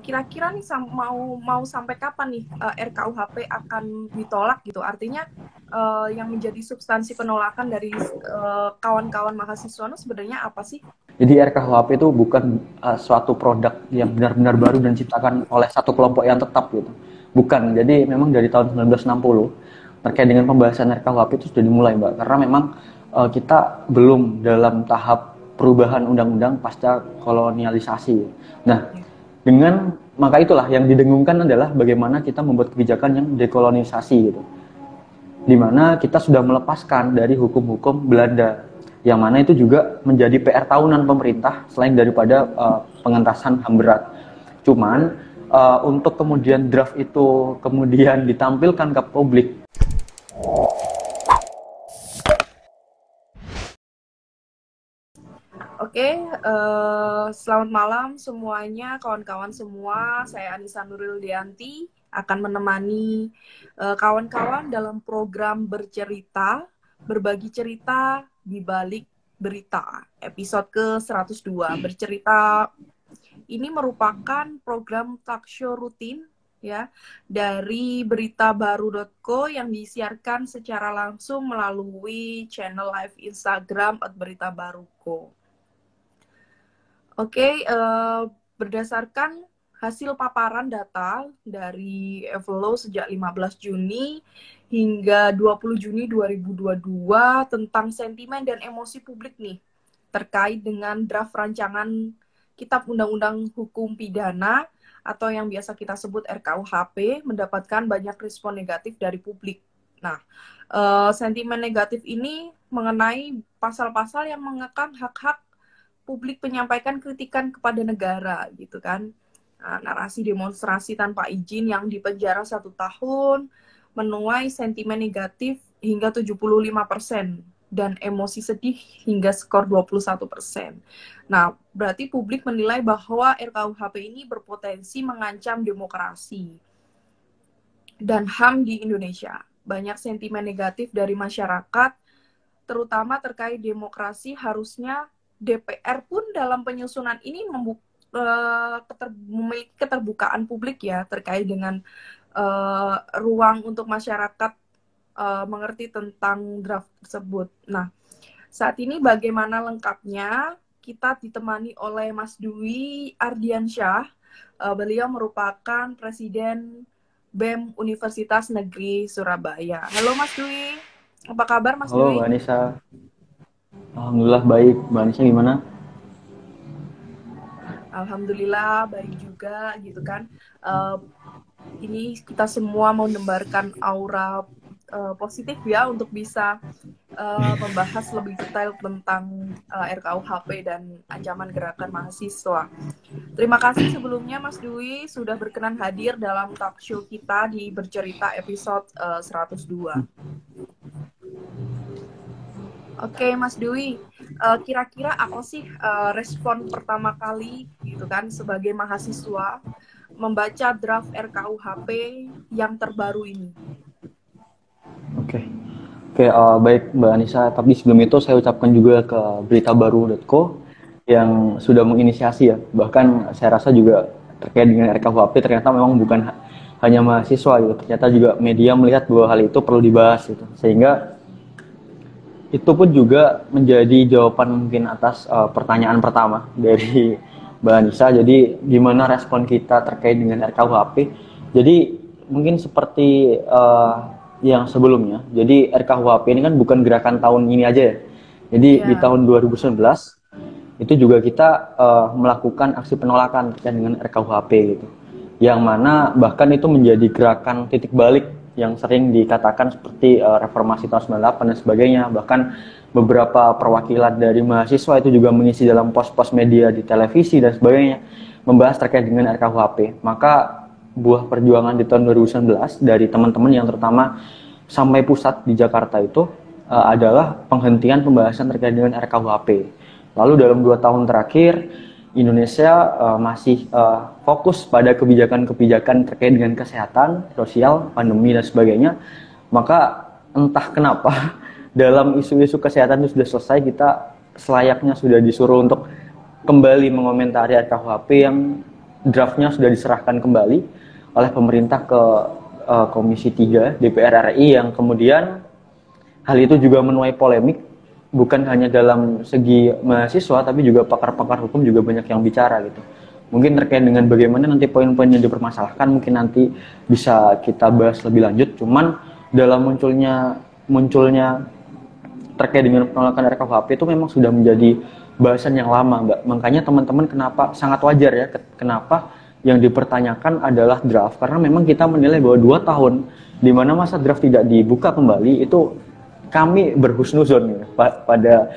Kira-kira nih mau sampai kapan nih RKUHP akan ditolak gitu? Artinya yang menjadi substansi penolakan dari kawan-kawan mahasiswa itu sebenarnya apa sih? Jadi RKUHP itu bukan suatu produk yang benar-benar baru dan diciptakan oleh satu kelompok yang tetap gitu. Bukan. Jadi memang dari tahun 1960 terkait dengan pembahasan RKUHP itu sudah dimulai, Mbak. Karena memang kita belum dalam tahap perubahan undang-undang pasca kolonialisasi. Nah, dengan maka itulah yang didengungkan adalah bagaimana kita membuat kebijakan yang dekolonisasi gitu. Di mana kita sudah melepaskan dari hukum-hukum Belanda, yang mana itu juga menjadi PR tahunan pemerintah selain daripada pengentasan HAM berat. Cuman untuk kemudian draft itu kemudian ditampilkan ke publik. Oke, selamat malam semuanya, kawan-kawan semua. Saya Anissa Nuril Dianti akan menemani kawan-kawan dalam program bercerita, berbagi cerita di balik berita, episode ke-102. Bercerita ini merupakan program talk show rutin ya dari beritabaru.co yang disiarkan secara langsung melalui channel live Instagram @beritabaru.co. Oke, berdasarkan hasil paparan data dari Evelo sejak 15 Juni hingga 20 Juni 2022 tentang sentimen dan emosi publik nih terkait dengan draft rancangan Kitab Undang-Undang Hukum Pidana atau yang biasa kita sebut RKUHP mendapatkan banyak respon negatif dari publik. Nah, sentimen negatif ini mengenai pasal-pasal yang mengekang hak-hak publik menyampaikan kritikan kepada negara gitu kan. Nah, narasi demonstrasi tanpa izin yang dipenjara 1 tahun menuai sentimen negatif hingga 75% dan emosi sedih hingga skor 21%. Nah, berarti publik menilai bahwa RKUHP ini berpotensi mengancam demokrasi dan HAM di Indonesia. Banyak sentimen negatif dari masyarakat, terutama terkait demokrasi. Harusnya DPR pun dalam penyusunan ini memiliki keterbukaan publik ya terkait dengan ruang untuk masyarakat mengerti tentang draft tersebut. Nah, saat ini bagaimana lengkapnya kita ditemani oleh Mas Dwi Ardiansyah. Beliau merupakan Presiden BEM Universitas Negeri Surabaya. Halo Mas Dwi, apa kabar Mas Halo Dwi? Mbak Anissa. Alhamdulillah baik. Mbak Anissa gimana? Alhamdulillah baik juga gitu kan. Ini kita semua mau menebarkan aura positif ya untuk bisa membahas lebih detail tentang RKUHP dan ancaman gerakan mahasiswa. Terima kasih sebelumnya Mas Dwi sudah berkenan hadir dalam talk show kita di Bercerita episode 102. Oke, Mas Dwi, kira-kira apa sih respon pertama kali gitu kan sebagai mahasiswa membaca draft RKUHP yang terbaru ini? Oke. Oke, baik Mbak Anissa. Tapi sebelum itu saya ucapkan juga ke beritabaru.co yang sudah menginisiasi ya. Bahkan saya rasa juga terkait dengan RKUHP ternyata memang bukan hanya mahasiswa gitu. Ternyata juga media melihat bahwa hal itu perlu dibahas gitu. Sehingga itu pun juga menjadi jawaban mungkin atas pertanyaan pertama dari Mbak Anissa. Jadi gimana respon kita terkait dengan RKUHP? Jadi mungkin seperti yang sebelumnya. Jadi RKUHP ini kan bukan gerakan tahun ini aja ya. Jadi di tahun 2019 itu juga kita melakukan aksi penolakan terkait dengan RKUHP gitu. Yang mana bahkan itu menjadi gerakan titik balik yang sering dikatakan seperti reformasi tahun 98 dan sebagainya. Bahkan beberapa perwakilan dari mahasiswa itu juga mengisi dalam pos-pos media di televisi dan sebagainya membahas terkait dengan RKUHP. Maka buah perjuangan di tahun 2019 dari teman-teman yang terutama sampai pusat di Jakarta itu adalah penghentian pembahasan terkait dengan RKUHP. Lalu dalam 2 tahun terakhir Indonesia masih fokus pada kebijakan-kebijakan terkait dengan kesehatan, sosial, pandemi dan sebagainya. Maka entah kenapa dalam isu-isu kesehatan itu sudah selesai, kita selayaknya sudah disuruh untuk kembali mengomentari RKUHP yang draftnya sudah diserahkan kembali oleh pemerintah ke Komisi 3 DPR RI, yang kemudian hal itu juga menuai polemik, bukan hanya dalam segi mahasiswa, tapi juga pakar-pakar hukum juga banyak yang bicara gitu. Mungkin terkait dengan bagaimana nanti poin-poin yang dipermasalahkan mungkin nanti bisa kita bahas lebih lanjut. Cuman dalam munculnya terkait dengan penolakan RKUHP itu memang sudah menjadi bahasan yang lama, Mbak. Makanya teman-teman kenapa sangat wajar ya, kenapa yang dipertanyakan adalah draft, karena memang kita menilai bahwa 2 tahun di mana masa draft tidak dibuka kembali itu kami berhusnuzon ya, pada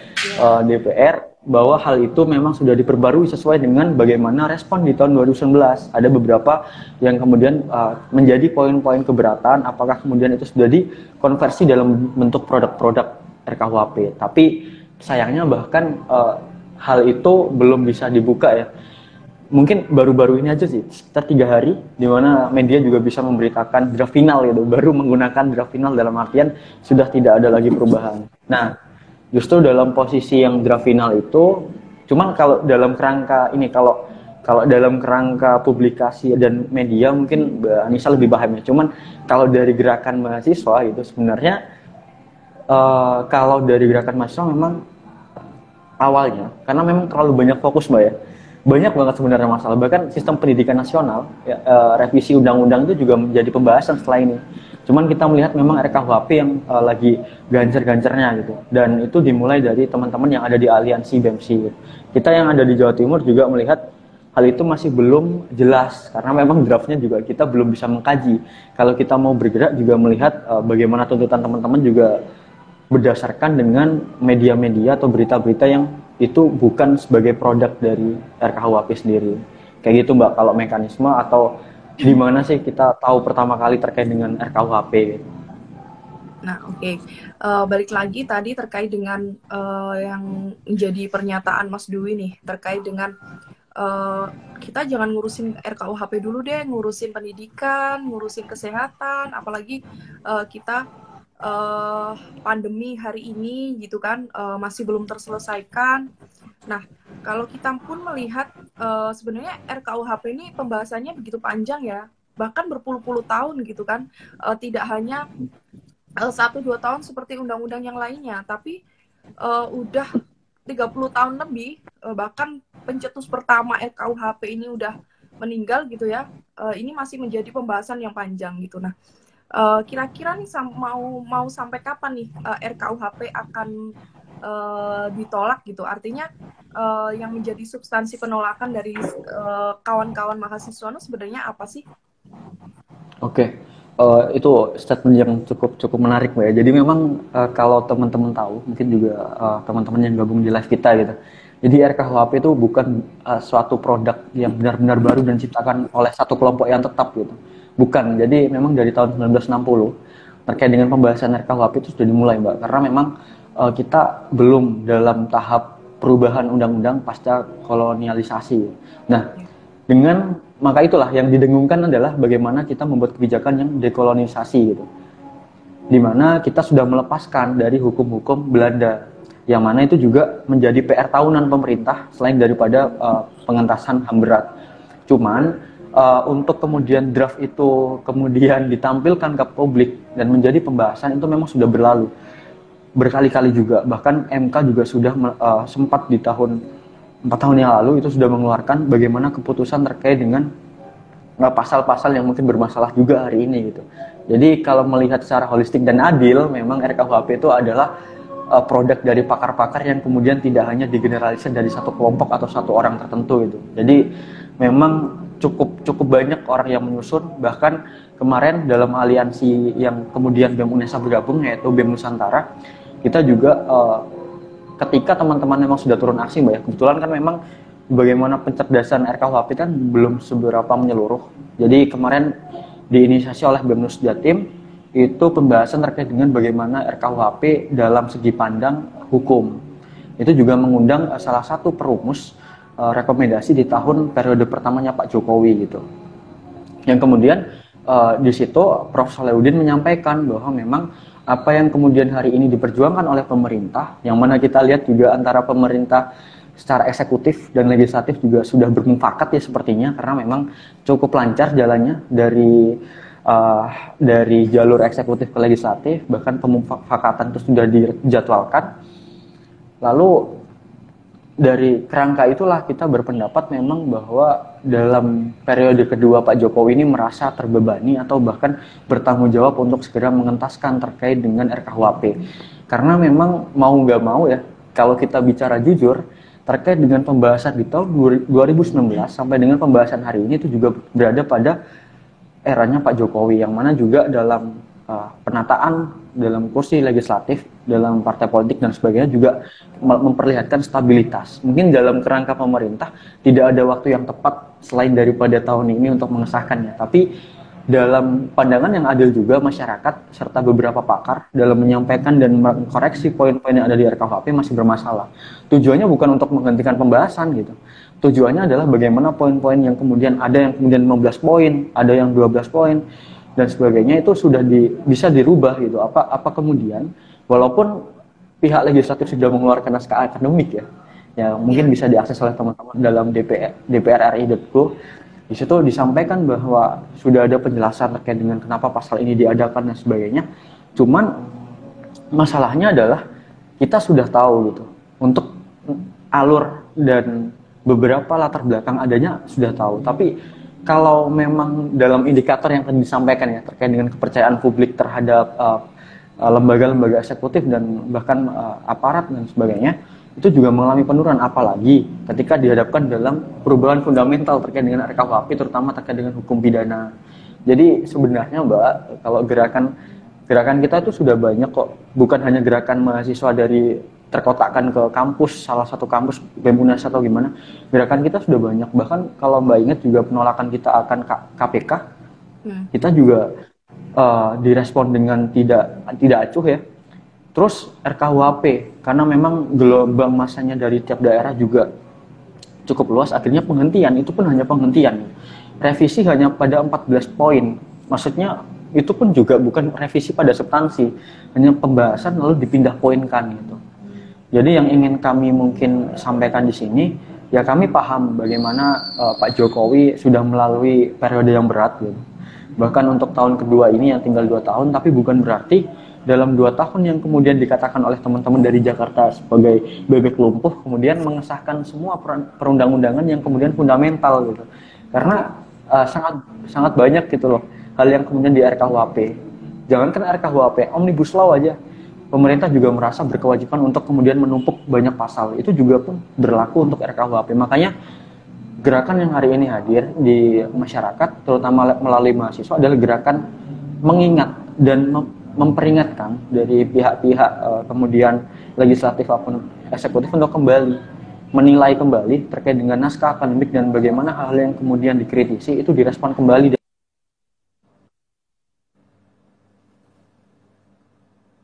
DPR bahwa hal itu memang sudah diperbarui sesuai dengan bagaimana respon di tahun 2019. Ada beberapa yang kemudian menjadi poin-poin keberatan, apakah kemudian itu sudah dikonversi dalam bentuk produk-produk RKUHP. Tapi sayangnya bahkan hal itu belum bisa dibuka ya. Mungkin baru-baru ini aja sih, sekitar 3 hari, di mana media juga bisa memberitakan draft final gitu, baru menggunakan draft final dalam artian sudah tidak ada lagi perubahan. Nah, justru dalam posisi yang draft final itu, cuman kalau dalam kerangka ini, kalau dalam kerangka publikasi dan media mungkin Mbak Anissa lebih paham ya. Cuman kalau dari gerakan mahasiswa itu sebenarnya, kalau dari gerakan mahasiswa memang awalnya, karena memang terlalu banyak fokus Mbak ya, banyak banget sebenarnya masalah, bahkan sistem pendidikan nasional ya, revisi undang-undang itu juga menjadi pembahasan setelah ini. Cuman kita melihat memang RKUHP yang lagi ganjar-ganjarnya gitu, dan itu dimulai dari teman-teman yang ada di aliansi BEMSI gitu. Kita yang ada di Jawa Timur juga melihat hal itu masih belum jelas, karena memang draftnya juga kita belum bisa mengkaji. Kalau kita mau bergerak juga melihat bagaimana tuntutan teman-teman juga berdasarkan dengan media-media atau berita-berita yang itu bukan sebagai produk dari RKUHP sendiri. Kayak gitu Mbak, kalau mekanisme atau di mana sih kita tahu pertama kali terkait dengan RKUHP gitu. Nah, oke. Balik lagi tadi terkait dengan yang menjadi pernyataan Mas Dwi nih, terkait dengan kita jangan ngurusin RKUHP dulu deh, ngurusin pendidikan, ngurusin kesehatan, apalagi kita pandemi hari ini gitu kan masih belum terselesaikan. Nah, kalau kita pun melihat sebenarnya RKUHP ini pembahasannya begitu panjang ya, bahkan berpuluh-puluh tahun gitu kan, tidak hanya 1-2 tahun seperti undang-undang yang lainnya, tapi udah 30 tahun lebih, bahkan pencetus pertama RKUHP ini udah meninggal gitu ya, ini masih menjadi pembahasan yang panjang gitu. Nah, kira-kira nih mau sampai kapan nih RKUHP akan ditolak gitu? Artinya yang menjadi substansi penolakan dari kawan-kawan mahasiswa itu sebenarnya apa sih? Oke, itu statement yang cukup menarik Mbak ya. Jadi memang kalau teman-teman tahu, mungkin juga teman-teman yang gabung di live kita gitu. Jadi RKUHP itu bukan suatu produk yang benar-benar baru dan diciptakan oleh satu kelompok yang tetap gitu. Bukan, jadi memang dari tahun 1960 terkait dengan pembahasan RKUHP itu sudah dimulai Mbak, karena memang kita belum dalam tahap perubahan undang-undang pasca kolonialisasi. Nah, maka itulah yang didengungkan adalah bagaimana kita membuat kebijakan yang dekolonisasi gitu, dimana kita sudah melepaskan dari hukum-hukum Belanda, yang mana itu juga menjadi PR tahunan pemerintah selain daripada pengentasan HAM berat. Cuman untuk kemudian draft itu kemudian ditampilkan ke publik dan menjadi pembahasan itu memang sudah berlalu berkali-kali juga. Bahkan MK juga sudah sempat di 4 tahun yang lalu itu sudah mengeluarkan bagaimana keputusan terkait dengan pasal-pasal yang mungkin bermasalah juga hari ini gitu. Jadi kalau melihat secara holistik dan adil, memang RKUHP itu adalah produk dari pakar-pakar yang kemudian tidak hanya digeneralisir dari satu kelompok atau satu orang tertentu gitu. Jadi memang cukup banyak orang yang menyusun, bahkan kemarin dalam aliansi yang kemudian BEM UNESA bergabung yaitu BEM Nusantara, kita juga ketika teman-teman memang sudah turun aksi Mbak ya, kebetulan kan memang bagaimana pencerdasan RKUHP kan belum seberapa menyeluruh. Jadi kemarin diinisiasi oleh BEM Nus Jatim itu pembahasan terkait dengan bagaimana RKUHP dalam segi pandang hukum. Itu juga mengundang salah satu perumus rekomendasi di tahun periode pertamanya Pak Jokowi gitu. Yang kemudian di situ Prof. Solehudin menyampaikan bahwa memang apa yang kemudian hari ini diperjuangkan oleh pemerintah, yang mana kita lihat juga antara pemerintah secara eksekutif dan legislatif juga sudah bermufakat ya sepertinya, karena memang cukup lancar jalannya dari jalur eksekutif ke legislatif, bahkan pemufakatan itu sudah dijadwalkan. Lalu dari kerangka itulah kita berpendapat memang bahwa dalam periode kedua Pak Jokowi ini merasa terbebani atau bahkan bertanggung jawab untuk segera mengentaskan terkait dengan RKUHP. Karena memang mau nggak mau ya, kalau kita bicara jujur, terkait dengan pembahasan di tahun 2019 sampai dengan pembahasan hari ini itu juga berada pada eranya Pak Jokowi, yang mana juga dalam penataan dalam kursi legislatif, dalam partai politik dan sebagainya juga memperlihatkan stabilitas. Mungkin dalam kerangka pemerintah tidak ada waktu yang tepat selain daripada tahun ini untuk mengesahkannya, tapi dalam pandangan yang adil juga masyarakat serta beberapa pakar dalam menyampaikan dan mengkoreksi poin-poin yang ada di RKUHP masih bermasalah. Tujuannya bukan untuk menghentikan pembahasan gitu. Tujuannya adalah bagaimana poin-poin yang kemudian ada yang kemudian 15 poin, ada yang 12 poin dan sebagainya itu sudah bisa dirubah gitu. Apa kemudian walaupun pihak legislatif sudah mengeluarkan naskah akademik ya mungkin bisa diakses oleh teman-teman dalam dprri.go. Di situ disampaikan bahwa sudah ada penjelasan terkait dengan kenapa pasal ini diadakan dan sebagainya. Cuman masalahnya adalah kita sudah tahu gitu. Untuk alur dan beberapa latar belakang adanya sudah tahu. Tapi kalau memang dalam indikator yang tadi disampaikan ya terkait dengan kepercayaan publik terhadap lembaga-lembaga eksekutif dan bahkan aparat dan sebagainya, itu juga mengalami penurunan, apalagi ketika dihadapkan dalam perubahan fundamental terkait dengan RKUHP, terutama terkait dengan hukum pidana. Jadi sebenarnya Mbak, kalau gerakan kita itu sudah banyak kok, bukan hanya gerakan mahasiswa dari terkotakkan ke kampus, salah satu kampus BEM UNAS atau gimana, gerakan kita sudah banyak. Bahkan kalau Mbak ingat juga penolakan kita akan KPK, kita juga direspon dengan tidak acuh ya. Terus RKUHP, karena memang gelombang masanya dari tiap daerah juga cukup luas, akhirnya penghentian, itu pun hanya penghentian. Revisi hanya pada 14 poin, maksudnya itu pun juga bukan revisi pada substansi, hanya pembahasan lalu dipindah poinkan gitu. Jadi yang ingin kami mungkin sampaikan di sini, ya kami paham bagaimana Pak Jokowi sudah melalui periode yang berat gitu. Bahkan untuk tahun kedua ini yang tinggal 2 tahun, tapi bukan berarti dalam 2 tahun yang kemudian dikatakan oleh teman-teman dari Jakarta sebagai bebek lumpuh, kemudian mengesahkan semua perundang-undangan yang kemudian fundamental gitu. Karena sangat banyak gitu loh hal yang kemudian di RKUHP. Jangankan RKUHP, Omnibus Law aja, pemerintah juga merasa berkewajiban untuk kemudian menumpuk banyak pasal. Itu juga pun berlaku untuk RKUHP. Makanya gerakan yang hari ini hadir di masyarakat, terutama melalui mahasiswa, adalah gerakan mengingat dan memperingatkan dari pihak-pihak kemudian legislatif maupun eksekutif untuk kembali menilai kembali terkait dengan naskah akademik dan bagaimana hal yang kemudian dikritisi itu direspon kembali.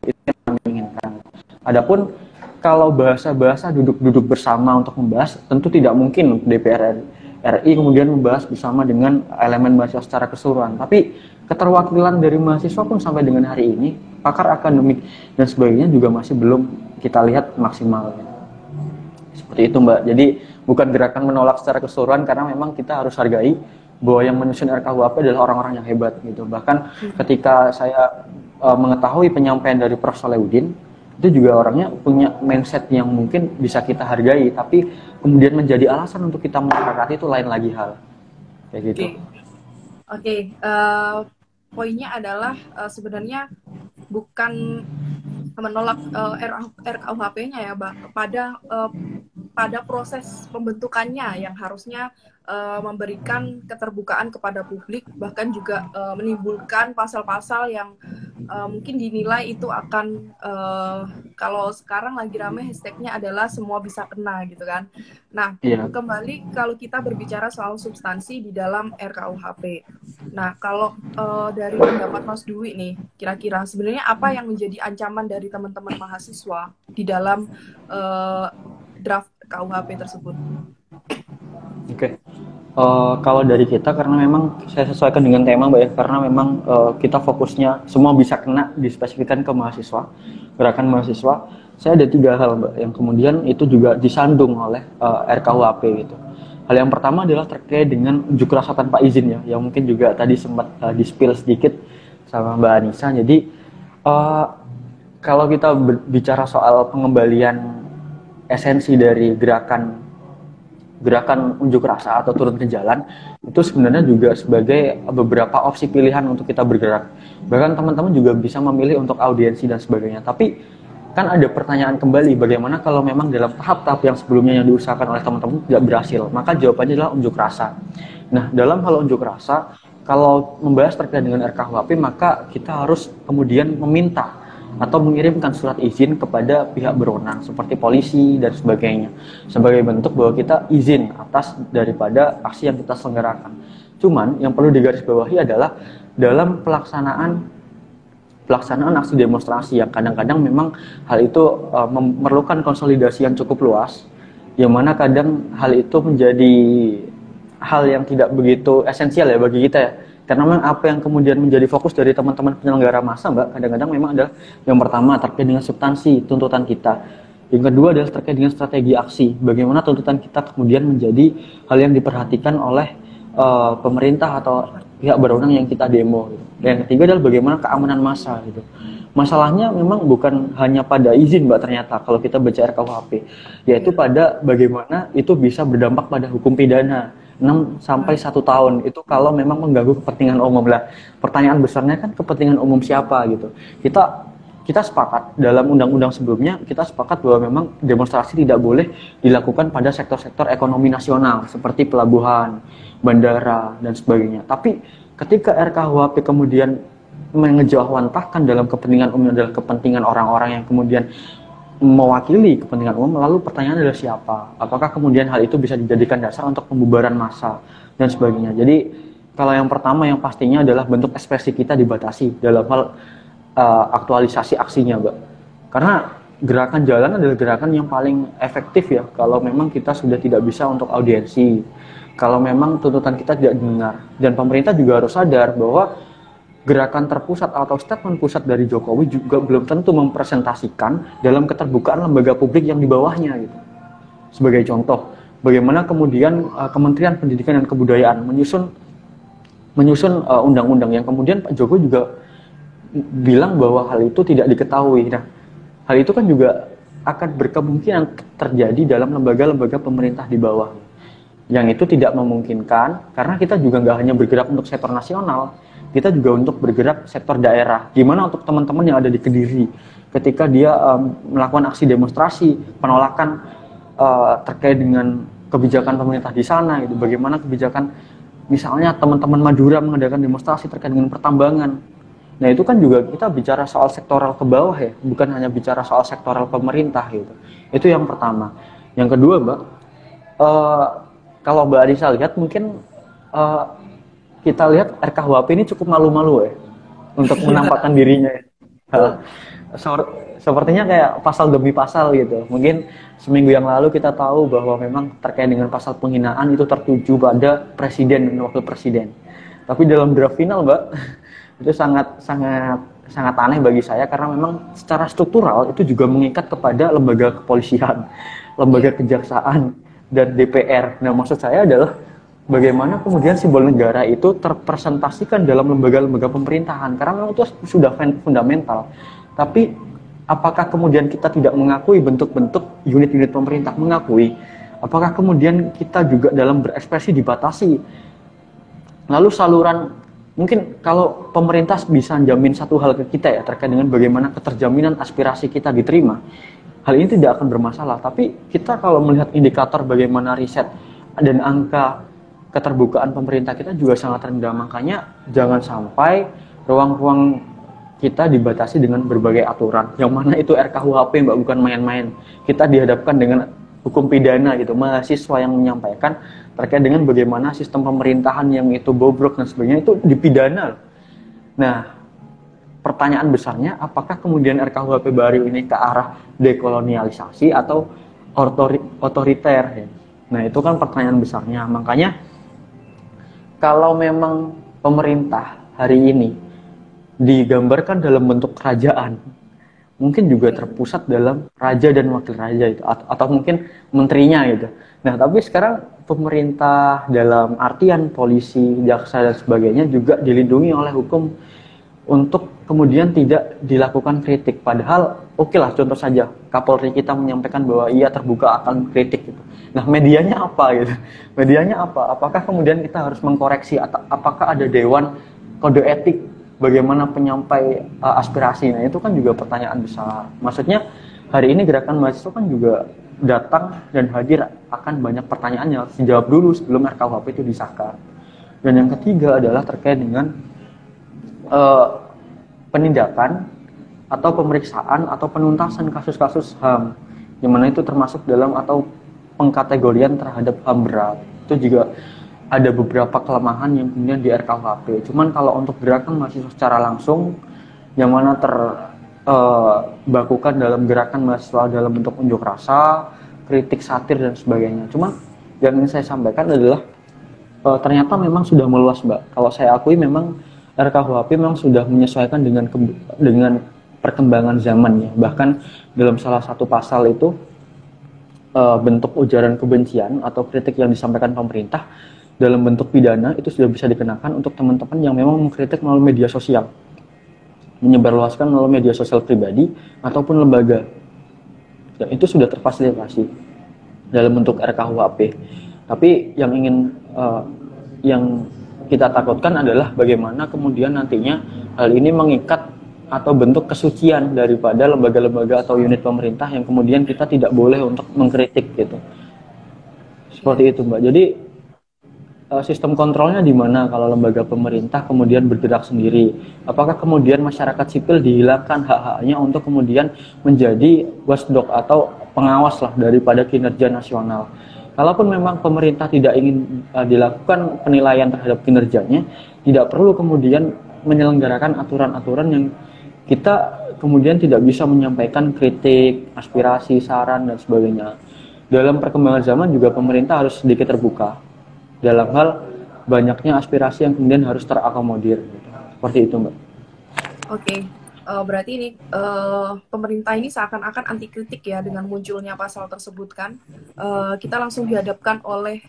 Itu yang kami inginkan. Adapun kalau bahasa-bahasa duduk-duduk bersama untuk membahas, tentu tidak mungkin DPR RI kemudian membahas bersama dengan elemen mahasiswa secara keseluruhan. Tapi keterwakilan dari mahasiswa pun sampai dengan hari ini, pakar akademik dan sebagainya juga masih belum kita lihat maksimal. Seperti itu Mbak. Jadi bukan gerakan menolak secara keseluruhan, karena memang kita harus hargai bahwa yang menyusun RKUHP adalah orang-orang yang hebat gitu. Bahkan ketika saya mengetahui penyampaian dari Prof. Solehudin, itu juga orangnya punya mindset yang mungkin bisa kita hargai, tapi kemudian menjadi alasan untuk kita menyepakati itu lain lagi hal. Kayak gitu. Oke. Poinnya adalah sebenarnya bukan menolak RKUHP-nya ya, Mbak. Pada proses pembentukannya yang harusnya memberikan keterbukaan kepada publik, bahkan juga menimbulkan pasal-pasal yang mungkin dinilai itu akan kalau sekarang lagi rame hashtagnya adalah semua bisa kena gitu kan. Nah, kembali kalau kita berbicara soal substansi di dalam RKUHP. Nah, kalau dari pendapat Mas Dwi nih, kira-kira sebenarnya apa yang menjadi ancaman dari teman-teman mahasiswa di dalam draft KUHP tersebut? Oke. Kalau dari kita, karena memang saya sesuaikan dengan tema Mbak ya, karena memang kita fokusnya semua bisa kena dispesifikkan ke mahasiswa, gerakan mahasiswa. saya ada 3 hal Mbak yang kemudian itu juga disandung oleh RKUHP gitu. Hal yang pertama adalah terkait dengan unjuk rasa tanpa izin ya, yang mungkin juga tadi sempat di-spill sedikit sama Mbak Anissa. Jadi kalau kita bicara soal pengembalian esensi dari gerakan unjuk rasa atau turun ke jalan, itu sebenarnya juga sebagai beberapa opsi pilihan untuk kita bergerak. Bahkan teman-teman juga bisa memilih untuk audiensi dan sebagainya. Tapi kan ada pertanyaan kembali, bagaimana kalau memang dalam tahap-tahap yang sebelumnya yang diusahakan oleh teman-teman tidak berhasil? Maka jawabannya adalah unjuk rasa. Nah, dalam hal unjuk rasa, kalau membahas terkait dengan RKUHP, maka kita harus kemudian meminta atau mengirimkan surat izin kepada pihak berwenang seperti polisi dan sebagainya sebagai bentuk bahwa kita izin atas daripada aksi yang kita selenggarakan. Cuman yang perlu digarisbawahi adalah dalam pelaksanaan aksi demonstrasi yang kadang-kadang memang hal itu memerlukan konsolidasi yang cukup luas, yang mana kadang hal itu menjadi hal yang tidak begitu esensial ya bagi kita ya. Karena memang apa yang kemudian menjadi fokus dari teman-teman penyelenggara massa, Mbak, kadang-kadang memang adalah yang pertama terkait dengan substansi tuntutan kita. Yang kedua adalah terkait dengan strategi aksi. Bagaimana tuntutan kita kemudian menjadi hal yang diperhatikan oleh pemerintah atau pihak berwenang yang kita demo. Gitu. Dan yang ketiga adalah bagaimana keamanan massa. Gitu. Masalahnya memang bukan hanya pada izin, Mbak, ternyata kalau kita baca RKUHP, yaitu pada bagaimana itu bisa berdampak pada hukum pidana. 6 sampai 1 tahun itu kalau memang mengganggu kepentingan umum lah. Pertanyaan besarnya kan kepentingan umum siapa gitu. Kita sepakat dalam undang-undang sebelumnya, kita sepakat bahwa memang demonstrasi tidak boleh dilakukan pada sektor-sektor ekonomi nasional seperti pelabuhan, bandara dan sebagainya. Tapi ketika RKUHP kemudian mengejawantahkan dalam kepentingan umum adalah kepentingan orang-orang yang kemudian mewakili kepentingan umum, lalu pertanyaan adalah siapa? Apakah kemudian hal itu bisa dijadikan dasar untuk pembubaran massa dan sebagainya? Jadi kalau yang pertama yang pastinya adalah bentuk ekspresi kita dibatasi dalam hal aktualisasi aksinya, Mbak. Karena gerakan jalan adalah gerakan yang paling efektif ya kalau memang kita sudah tidak bisa untuk audiensi, kalau memang tuntutan kita tidak didengar. Dan pemerintah juga harus sadar bahwa gerakan terpusat atau statement pusat dari Jokowi juga belum tentu mempresentasikan dalam keterbukaan lembaga publik yang di bawahnya gitu. Sebagai contoh, bagaimana kemudian Kementerian Pendidikan dan Kebudayaan menyusun undang-undang yang kemudian Pak Jokowi juga bilang bahwa hal itu tidak diketahui. Nah, hal itu kan juga akan berkemungkinan terjadi dalam lembaga-lembaga pemerintah di bawah. Yang itu tidak memungkinkan karena kita juga nggak hanya bergerak untuk sektor nasional, kita juga untuk bergerak sektor daerah. Gimana untuk teman-teman yang ada di Kediri ketika dia melakukan aksi demonstrasi penolakan terkait dengan kebijakan pemerintah di sana gitu. Bagaimana kebijakan misalnya teman-teman Madura mengadakan demonstrasi terkait dengan pertambangan. Nah, itu kan juga kita bicara soal sektoral ke bawah ya, bukan hanya bicara soal sektoral pemerintah gitu. Itu yang pertama. Yang kedua, Mbak, kalau Mbak Anissa lihat mungkin kita lihat RKUHP ini cukup malu-malu ya untuk menampakkan dirinya. Sepertinya kayak pasal demi pasal gitu. Mungkin seminggu yang lalu kita tahu bahwa memang terkait dengan pasal penghinaan itu tertuju pada presiden dan wakil presiden. Tapi dalam draft final, Mbak, itu sangat aneh bagi saya karena memang secara struktural itu juga mengikat kepada lembaga kepolisian, lembaga kejaksaan dan DPR. Nah, maksud saya adalah bagaimana kemudian simbol negara itu terpresentasikan dalam lembaga-lembaga pemerintahan, karena memang itu sudah fundamental. Tapi apakah kemudian kita tidak mengakui bentuk-bentuk unit-unit pemerintah mengakui? Apakah kemudian kita juga dalam berekspresi dibatasi? Lalu saluran, mungkin kalau pemerintah bisa jamin satu hal ke kita ya terkait dengan bagaimana keterjaminan aspirasi kita diterima, hal ini tidak akan bermasalah. Tapi kita kalau melihat indikator bagaimana riset dan angka keterbukaan pemerintah kita juga sangat rendah. Makanya jangan sampai ruang-ruang kita dibatasi dengan berbagai aturan. Yang mana itu RKUHP, Mbak, bukan main-main. Kita dihadapkan dengan hukum pidana gitu. Mahasiswa yang menyampaikan terkait dengan bagaimana sistem pemerintahan yang itu bobrok dan sebagainya itu dipidana. Nah, pertanyaan besarnya apakah kemudian RKUHP baru ini ke arah dekolonialisasi atau otoriter ya? Nah, itu kan pertanyaan besarnya. Makanya kalau memang pemerintah hari ini digambarkan dalam bentuk kerajaan, mungkin juga terpusat dalam raja dan wakil raja itu, atau mungkin menterinya gitu. Nah, tapi sekarang pemerintah dalam artian polisi, jaksa dan sebagainya juga dilindungi oleh hukum untuk kemudian tidak dilakukan kritik. Padahal oke lah, contoh saja Kapolri kita menyampaikan bahwa ia terbuka akan kritik gitu. Nah, medianya apa gitu? Medianya apa? Apakah kemudian kita harus mengkoreksi atau apakah ada dewan kode etik bagaimana penyampai aspirasi? Nah, itu kan juga pertanyaan besar. Maksudnya hari ini gerakan mahasiswa kan juga datang dan hadir akan banyak pertanyaan yang harus dijawab dulu sebelum RKUHP itu disahkan. Dan yang ketiga adalah terkait dengan penindakan atau pemeriksaan atau penuntasan kasus-kasus HAM, yang mana itu termasuk dalam atau pengkategorian terhadap HAM berat. Itu juga ada beberapa kelemahan yang kemudian di RKUHP. Cuman kalau untuk gerakan mahasiswa secara langsung, yang mana terbakukan dalam gerakan mahasiswa dalam bentuk unjuk rasa, kritik, satir dan sebagainya. Cuman yang ingin saya sampaikan adalah ternyata memang sudah meluas, Mbak. Kalau saya akui memang RKUHP memang sudah menyesuaikan dengan perkembangan zaman ya. Bahkan dalam salah satu pasal itu bentuk ujaran kebencian atau kritik yang disampaikan pemerintah dalam bentuk pidana itu sudah bisa dikenakan untuk teman-teman yang memang mengkritik melalui media sosial, menyebarluaskan melalui media sosial pribadi ataupun lembaga. Dan itu sudah terfasilitasi dalam bentuk RKUHP. Tapi yang kita takutkan adalah bagaimana kemudian nantinya hal ini mengikat atau bentuk kesucian daripada lembaga-lembaga atau unit pemerintah yang kemudian kita tidak boleh untuk mengkritik gitu. Seperti itu, Mbak. Jadi sistem kontrolnya di mana kalau lembaga pemerintah kemudian bergerak sendiri? Apakah kemudian masyarakat sipil dihilangkan hak-haknya untuk kemudian menjadi watchdog atau pengawas lah daripada kinerja nasional? Kalaupun memang pemerintah tidak ingin dilakukan penilaian terhadap kinerjanya, tidak perlu kemudian menyelenggarakan aturan-aturan yang kita kemudian tidak bisa menyampaikan kritik, aspirasi, saran, dan sebagainya. Dalam perkembangan zaman juga pemerintah harus sedikit terbuka dalam hal banyaknya aspirasi yang kemudian harus terakomodir. Seperti itu, Mbak. Oke. Berarti ini pemerintah ini seakan-akan anti kritik ya dengan munculnya pasal tersebut kan. Kita langsung dihadapkan oleh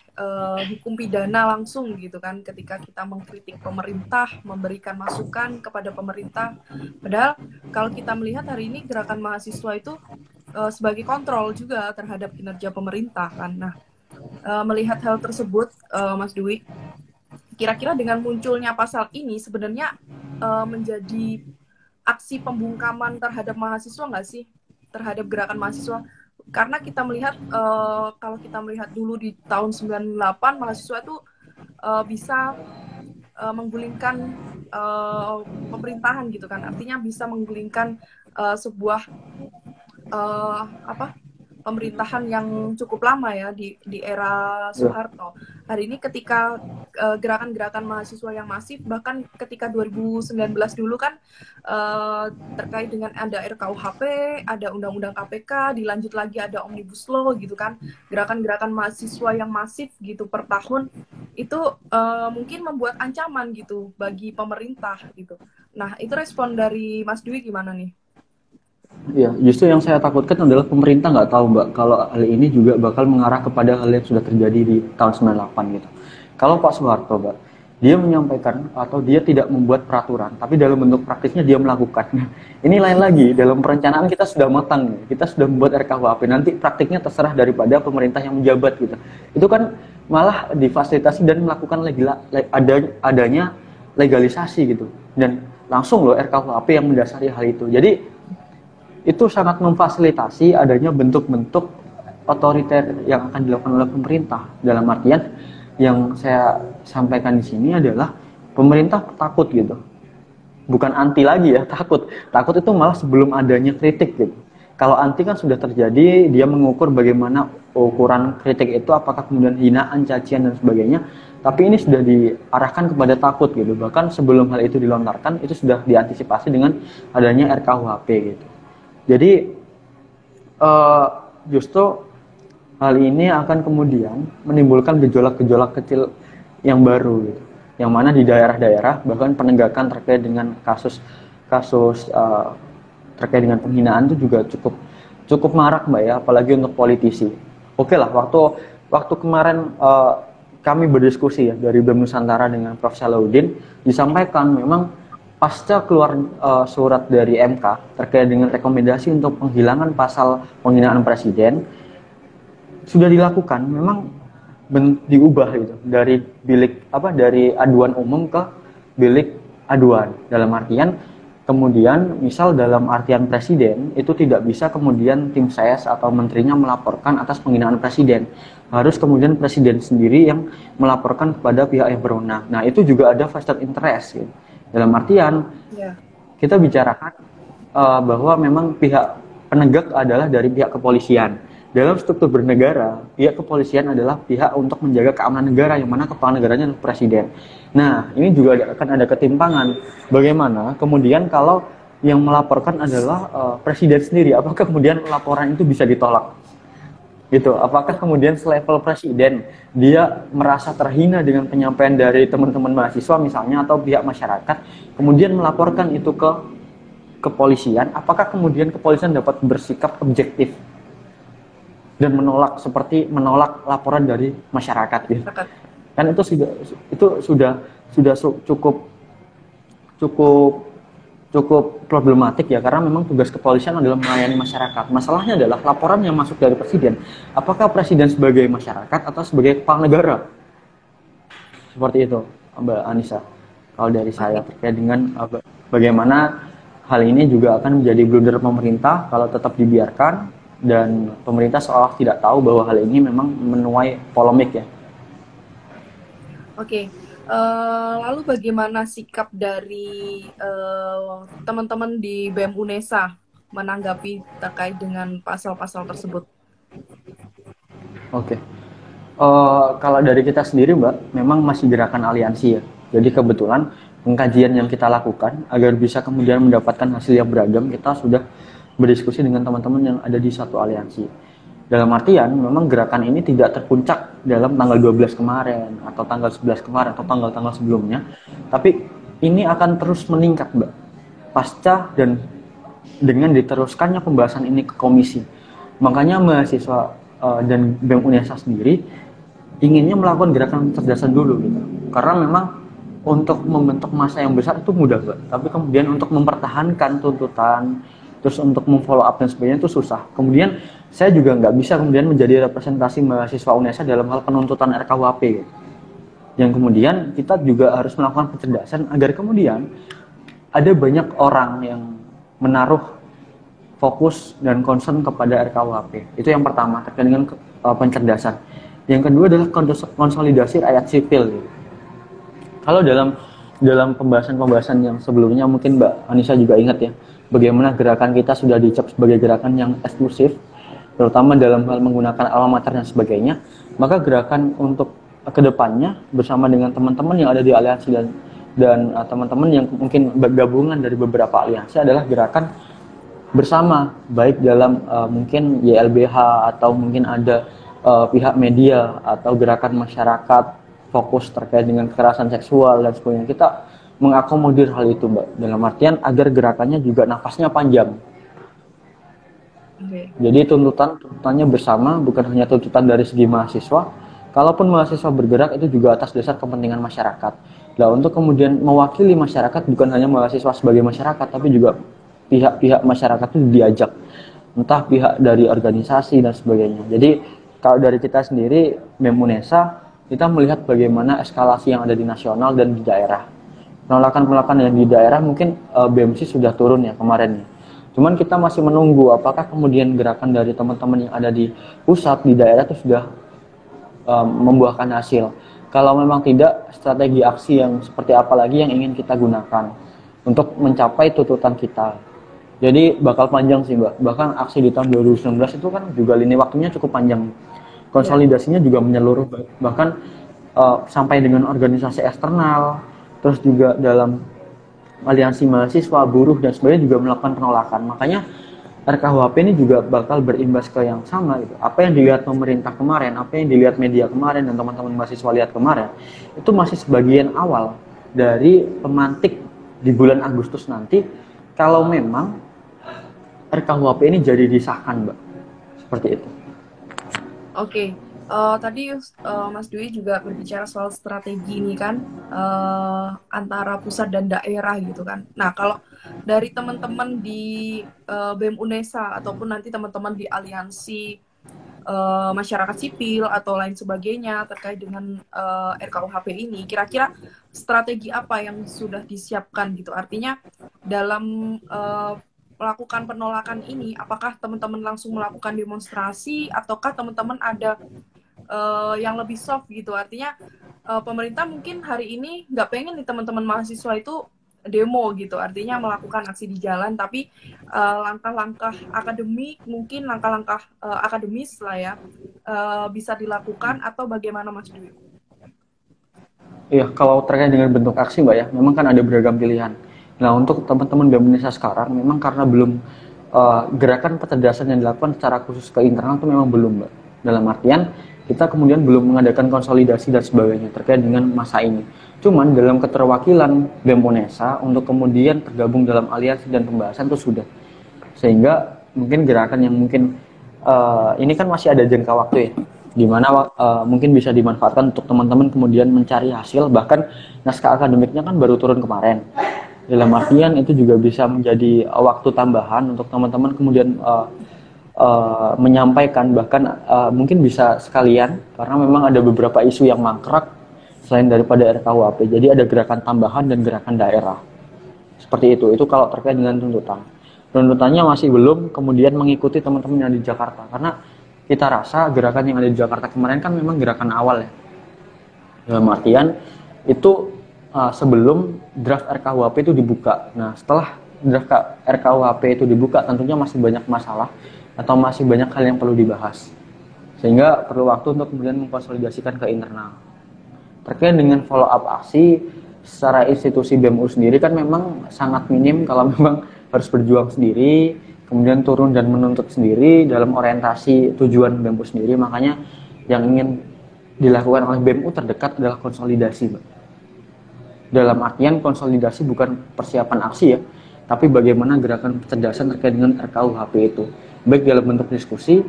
hukum pidana langsung gitu kan ketika kita mengkritik pemerintah, memberikan masukan kepada pemerintah. Padahal kalau kita melihat hari ini gerakan mahasiswa itu sebagai kontrol juga terhadap kinerja pemerintah kan. Nah, melihat hal tersebut, Mas Dwi, kira-kira dengan munculnya pasal ini sebenarnya menjadi aksi pembungkaman terhadap mahasiswa nggak sih? Terhadap gerakan mahasiswa? Karena kita melihat, kalau kita melihat dulu di tahun 98, mahasiswa itu bisa menggulingkan pemerintahan gitu kan. Artinya bisa menggulingkan sebuah pemerintahan yang cukup lama ya di era Soeharto. Hari ini ketika gerakan-gerakan mahasiswa yang masif, bahkan ketika 2019 dulu kan terkait dengan ada RKUHP, ada Undang-Undang KPK, dilanjut lagi ada Omnibus Law gitu kan, gerakan-gerakan mahasiswa yang masif gitu per tahun itu mungkin membuat ancaman gitu bagi pemerintah gitu. Nah, itu respon dari Mas Dwi gimana nih? Ya, justru yang saya takutkan adalah pemerintah nggak tahu, Mbak, kalau hal ini juga bakal mengarah kepada hal yang sudah terjadi di tahun 98 gitu. Kalau Pak Soeharto, Mbak, dia menyampaikan atau dia tidak membuat peraturan, tapi dalam bentuk praktisnya dia melakukan. Ini lain lagi, dalam perencanaan kita sudah matang, kita sudah membuat RKUHP, nanti praktiknya terserah daripada pemerintah yang menjabat gitu. Itu kan malah difasilitasi dan melakukan adanya legalisasi gitu. Dan langsung loh RKUHP yang mendasari hal itu. Jadi itu sangat memfasilitasi adanya bentuk-bentuk otoriter yang akan dilakukan oleh pemerintah. Dalam artian yang saya sampaikan di sini adalah pemerintah takut gitu, bukan anti lagi ya, takut itu malah sebelum adanya kritik gitu. Kalau anti kan sudah terjadi, dia mengukur bagaimana ukuran kritik itu, apakah kemudian hinaan, cacian dan sebagainya. Tapi ini sudah diarahkan kepada takut gitu. Bahkan sebelum hal itu dilontarkan, itu sudah diantisipasi dengan adanya RKUHP gitu. Jadi justru hal ini akan kemudian menimbulkan gejolak-gejolak kecil yang baru gitu. Yang mana di daerah-daerah bahkan penegakan terkait dengan kasus terkait dengan penghinaan itu juga cukup marak Mbak ya, apalagi untuk politisi. Oke lah, waktu kemarin kami berdiskusi ya dari BEM Nusantara dengan Prof. Salahuddin, disampaikan memang pasca keluar surat dari MK terkait dengan rekomendasi untuk penghilangan pasal penghinaan presiden sudah dilakukan, memang diubah gitu dari dari aduan umum ke bilik aduan, dalam artian kemudian misal dalam artian presiden itu tidak bisa kemudian tim ses atau menterinya melaporkan atas penghinaan presiden, harus kemudian presiden sendiri yang melaporkan kepada pihak yang berwenang. Nah itu juga ada vested interest gitu. Dalam artian kita bicarakan bahwa memang pihak penegak adalah dari pihak kepolisian. Dalam struktur bernegara, pihak kepolisian adalah pihak untuk menjaga keamanan negara, yang mana kepala negaranya adalah presiden. Nah, ini juga akan ada ketimpangan. Bagaimana kemudian kalau yang melaporkan adalah presiden sendiri, apakah kemudian laporan itu bisa ditolak? Gitu. Apakah kemudian selevel presiden dia merasa terhina dengan penyampaian dari teman-teman mahasiswa misalnya atau pihak masyarakat, kemudian melaporkan itu ke kepolisian, apakah kemudian kepolisian dapat bersikap objektif dan menolak laporan dari masyarakat gitu. Kan itu sudah cukup problematik ya, karena memang tugas kepolisian adalah melayani masyarakat. Masalahnya adalah laporan yang masuk dari presiden, apakah presiden sebagai masyarakat atau sebagai kepala negara? Seperti itu Mbak Anissa kalau dari saya terkait dengan bagaimana hal ini juga akan menjadi blunder pemerintah kalau tetap dibiarkan, dan pemerintah seolah tidak tahu bahwa hal ini memang menuai polemik ya. Oke, lalu bagaimana sikap dari teman-teman di BEM UNESA menanggapi terkait dengan pasal-pasal tersebut? Oke, kalau dari kita sendiri Mbak, memang masih gerakan aliansi ya. Jadi kebetulan pengkajian yang kita lakukan agar bisa kemudian mendapatkan hasil yang beragam, kita sudah berdiskusi dengan teman-teman yang ada di satu aliansi. Dalam artian, memang gerakan ini tidak terpuncak dalam tanggal 12 kemarin, atau tanggal 11 kemarin, atau tanggal-tanggal sebelumnya. Tapi ini akan terus meningkat, Mbak. Pasca dan dengan diteruskannya pembahasan ini ke komisi. Makanya mahasiswa dan BEM UNESA sendiri inginnya melakukan gerakan kecerdasan dulu gitu. Karena memang untuk membentuk massa yang besar itu mudah, Mbak. Tapi kemudian untuk mempertahankan tuntutan, terus untuk memfollow up dan sebagainya itu susah. Kemudian saya juga nggak bisa kemudian menjadi representasi mahasiswa UNESA dalam hal penuntutan RKUHP gitu. Yang kemudian kita juga harus melakukan kecerdasan agar kemudian ada banyak orang yang menaruh fokus dan concern kepada RKUHP. Itu yang pertama terkait dengan pencerdasan. Yang kedua adalah konsolidasi rakyat sipil gitu. Kalau dalam pembahasan yang sebelumnya mungkin Mbak Anissa juga ingat ya, bagaimana gerakan kita sudah dicap sebagai gerakan yang eksklusif, terutama dalam hal menggunakan alma mater dan sebagainya. Maka gerakan untuk kedepannya bersama dengan teman-teman yang ada di aliansi dan teman-teman yang mungkin gabungan dari beberapa aliansi adalah gerakan bersama, baik dalam mungkin YLBH atau mungkin ada pihak media atau gerakan masyarakat fokus terkait dengan kekerasan seksual dan sebagainya. Kita mengakomodir hal itu Mbak, dalam artian agar gerakannya juga nafasnya panjang. Jadi tuntutannya bersama, bukan hanya tuntutan dari segi mahasiswa. Kalaupun mahasiswa bergerak itu juga atas dasar kepentingan masyarakat. Nah, untuk kemudian mewakili masyarakat, bukan hanya mahasiswa sebagai masyarakat, tapi juga pihak-pihak masyarakat itu diajak, entah pihak dari organisasi dan sebagainya. Jadi kalau dari kita sendiri BEM UNESA, kita melihat bagaimana eskalasi yang ada di nasional dan di daerah. Penolakan yang di daerah mungkin BMC sudah turun ya kemarin ya. Cuman kita masih menunggu apakah kemudian gerakan dari teman-teman yang ada di pusat, di daerah itu sudah membuahkan hasil. Kalau memang tidak, strategi aksi yang seperti apa lagi yang ingin kita gunakan untuk mencapai tuntutan kita. Jadi bakal panjang sih Mbak. Bahkan aksi di tahun 2019 itu kan juga lini waktunya cukup panjang. Konsolidasinya juga menyeluruh, bahkan sampai dengan organisasi eksternal, terus juga dalam aliansi mahasiswa, buruh dan sebagainya juga melakukan penolakan. Makanya RKUHP ini juga bakal berimbas ke yang sama gitu. Apa yang dilihat pemerintah kemarin, apa yang dilihat media kemarin dan teman-teman mahasiswa lihat kemarin, itu masih sebagian awal dari pemantik di bulan Agustus nanti. Kalau memang RKUHP ini jadi disahkan, Mbak. Seperti itu. Oke, tadi Mas Dwi juga berbicara soal strategi ini kan, antara pusat dan daerah gitu kan. Nah, kalau dari teman-teman di BEM UNESA ataupun nanti teman-teman di aliansi masyarakat sipil atau lain sebagainya terkait dengan RKUHP ini, kira-kira strategi apa yang sudah disiapkan gitu? Artinya dalam melakukan penolakan ini, apakah teman-teman langsung melakukan demonstrasi ataukah teman-teman ada yang lebih soft gitu? Artinya pemerintah mungkin hari ini nggak pengen nih teman-teman mahasiswa itu demo gitu, artinya melakukan aksi di jalan, tapi langkah-langkah akademik, mungkin langkah-langkah akademis lah ya, bisa dilakukan atau bagaimana Mas Dwi? Iya, kalau terkait dengan bentuk aksi, Mbak ya, memang kan ada beragam pilihan. Nah, untuk teman-teman BEM Indonesia sekarang, memang karena belum gerakan kecerdasan yang dilakukan secara khusus ke internal itu memang belum, Mbak. Dalam artian, kita kemudian belum mengadakan konsolidasi dan sebagainya terkait dengan masa ini. Cuman dalam keterwakilan BEM Unesa untuk kemudian tergabung dalam aliansi dan pembahasan itu sudah. Sehingga mungkin gerakan yang mungkin ini kan masih ada jangka waktu ya, di mana mungkin bisa dimanfaatkan untuk teman-teman kemudian mencari hasil, bahkan naskah akademiknya kan baru turun kemarin. Dalam artian itu juga bisa menjadi waktu tambahan untuk teman-teman kemudian menyampaikan, bahkan mungkin bisa sekalian, karena memang ada beberapa isu yang mangkrak selain daripada RKUHP. Jadi ada gerakan tambahan dan gerakan daerah. Seperti itu kalau terkait dengan tuntutan. Tuntutannya masih belum kemudian mengikuti teman-teman yang di Jakarta, karena kita rasa gerakan yang ada di Jakarta kemarin kan memang gerakan awal ya. Dalam artian itu sebelum draft RKUHP itu dibuka. Nah, setelah draft RKUHP itu dibuka, tentunya masih banyak masalah atau masih banyak hal yang perlu dibahas. Sehingga perlu waktu untuk kemudian mengkonsolidasikan ke internal. Terkait dengan follow up aksi, secara institusi BEMU sendiri kan memang sangat minim kalau memang harus berjuang sendiri, kemudian turun dan menuntut sendiri dalam orientasi tujuan BEMU sendiri. Makanya yang ingin dilakukan oleh BEMU terdekat adalah konsolidasi, Mbak. Dalam artian konsolidasi bukan persiapan aksi ya, tapi bagaimana gerakan kecerdasan terkait dengan RKUHP itu, baik dalam bentuk diskusi,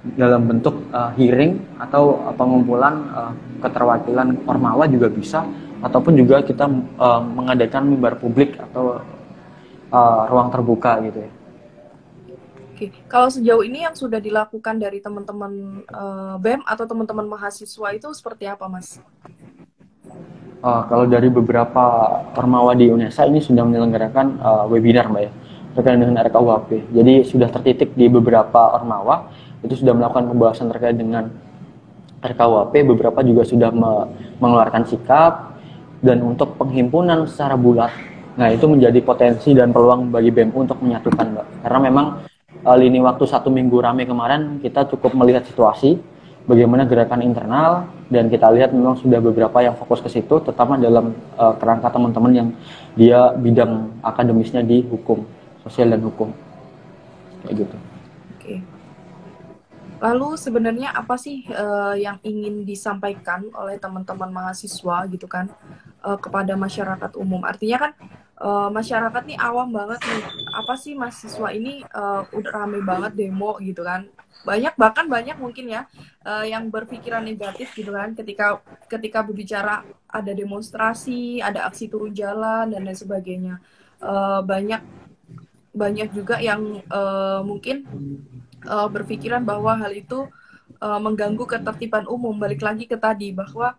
dalam bentuk hearing atau pengumpulan keterwakilan Ormawa juga bisa, ataupun juga kita mengadakan mimbar publik atau ruang terbuka gitu ya. Oke, kalau sejauh ini yang sudah dilakukan dari teman-teman BEM atau teman-teman mahasiswa itu seperti apa, Mas? Kalau dari beberapa Ormawa di UNESA ini sudah menyelenggarakan webinar, Mbak ya, terkait dengan RKUHP. Jadi sudah tertitik di beberapa Ormawa itu sudah melakukan pembahasan terkait dengan RKUHP. Beberapa juga sudah mengeluarkan sikap, dan untuk penghimpunan secara bulat, nah itu menjadi potensi dan peluang bagi BEMU untuk menyatukan, Mbak. Karena memang lini waktu 1 minggu rame kemarin kita cukup melihat situasi bagaimana gerakan internal, dan kita lihat memang sudah beberapa yang fokus ke situ, terutama dalam kerangka teman-teman yang dia bidang akademisnya di hukum, sosial dan hukum, kayak gitu. Oke. Lalu sebenarnya apa sih yang ingin disampaikan oleh teman-teman mahasiswa gitu kan kepada masyarakat umum? Artinya kan masyarakat nih awam banget nih, apa sih mahasiswa ini udah rame banget demo gitu kan, bahkan banyak mungkin ya yang berpikiran negatif gitu kan ketika berbicara ada demonstrasi, ada aksi turun jalan dan lain sebagainya. Banyak juga yang mungkin berpikiran bahwa hal itu mengganggu ketertiban umum. Balik lagi ke tadi bahwa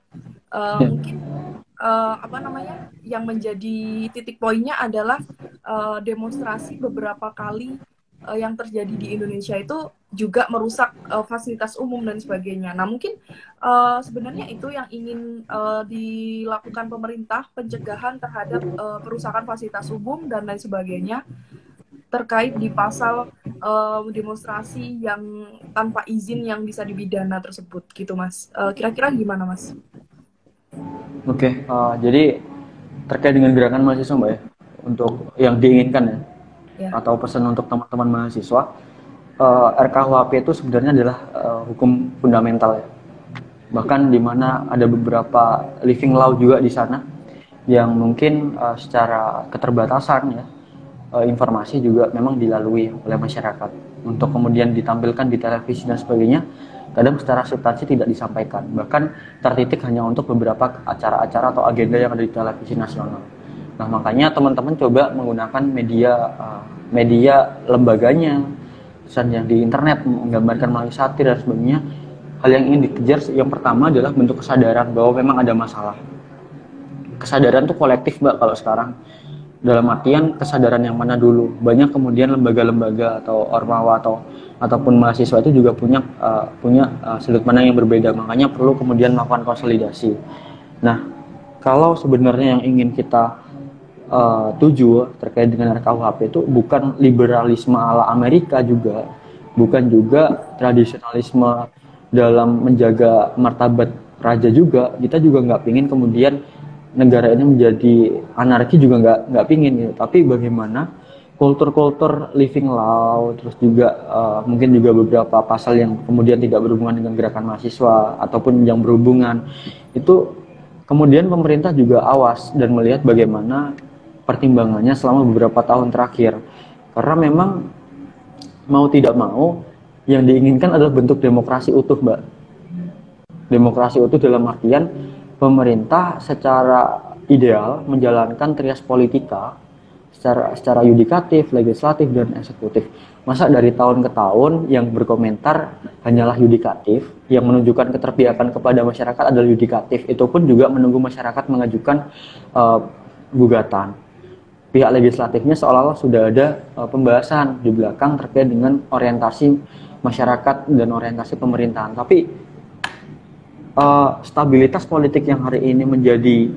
mungkin yang menjadi titik poinnya adalah demonstrasi beberapa kali yang terjadi di Indonesia itu juga merusak fasilitas umum dan sebagainya. Nah, mungkin sebenarnya itu yang ingin dilakukan pemerintah, pencegahan terhadap perusakan fasilitas umum dan lain sebagainya, terkait di pasal demonstrasi yang tanpa izin yang bisa dipidana tersebut gitu, Mas. Kira-kira gimana, Mas? Oke, jadi terkait dengan gerakan mahasiswa, Mbak ya, untuk yang diinginkan ya, atau pesan untuk teman-teman mahasiswa, RKUHP itu sebenarnya adalah hukum fundamental ya. Bahkan di mana ada beberapa living law juga di sana yang mungkin secara keterbatasan ya, informasi juga memang dilalui oleh masyarakat untuk kemudian ditampilkan di televisi dan sebagainya, kadang secara substansi tidak disampaikan, bahkan tertitik hanya untuk beberapa acara-acara atau agenda yang ada di televisi nasional. Nah, makanya teman-teman coba menggunakan media lembaganya, misalnya di internet menggambarkan melalui satir dan sebagainya. Hal yang ingin dikejar yang pertama adalah bentuk kesadaran bahwa memang ada masalah. Kesadaran tuh kolektif, Mbak, kalau sekarang. Dalam artian kesadaran yang mana dulu. Banyak kemudian lembaga-lembaga atau ormawa ataupun mahasiswa itu juga punya sudut pandang yang berbeda. Makanya perlu kemudian melakukan konsolidasi. Nah, kalau sebenarnya yang ingin kita tuju terkait dengan RKUHP itu bukan liberalisme ala Amerika juga, bukan juga tradisionalisme dalam menjaga martabat raja juga. Kita juga nggak pingin kemudian negara ini menjadi anarki, juga nggak pingin gitu. Tapi bagaimana kultur living law, terus juga mungkin juga beberapa pasal yang kemudian tidak berhubungan dengan gerakan mahasiswa ataupun yang berhubungan itu kemudian pemerintah juga awas dan melihat bagaimana pertimbangannya selama beberapa tahun terakhir. Karena memang mau tidak mau yang diinginkan adalah bentuk demokrasi utuh, Mbak. Demokrasi utuh dalam artian pemerintah secara ideal menjalankan trias politika secara yudikatif, legislatif, dan eksekutif. Masa dari tahun ke tahun yang berkomentar hanyalah yudikatif, yang menunjukkan keterpihakan kepada masyarakat adalah yudikatif, itu pun juga menunggu masyarakat mengajukan gugatan. Pihak legislatifnya seolah-olah sudah ada pembahasan di belakang terkait dengan orientasi masyarakat dan orientasi pemerintahan. Tapi stabilitas politik yang hari ini menjadi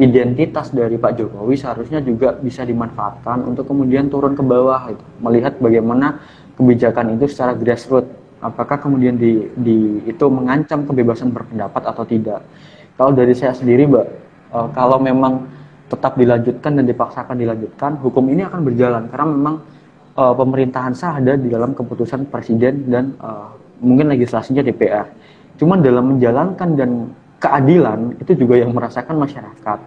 identitas dari Pak Jokowi seharusnya juga bisa dimanfaatkan untuk kemudian turun ke bawah, gitu. Melihat bagaimana kebijakan itu secara grassroots, apakah kemudian itu mengancam kebebasan berpendapat atau tidak. Kalau dari saya sendiri, Mbak, kalau memang tetap dilanjutkan dan dipaksakan dilanjutkan, hukum ini akan berjalan karena memang pemerintahan sah ada di dalam keputusan presiden dan mungkin legislasinya DPR. Cuman dalam menjalankan dan keadilan itu juga yang merasakan masyarakat.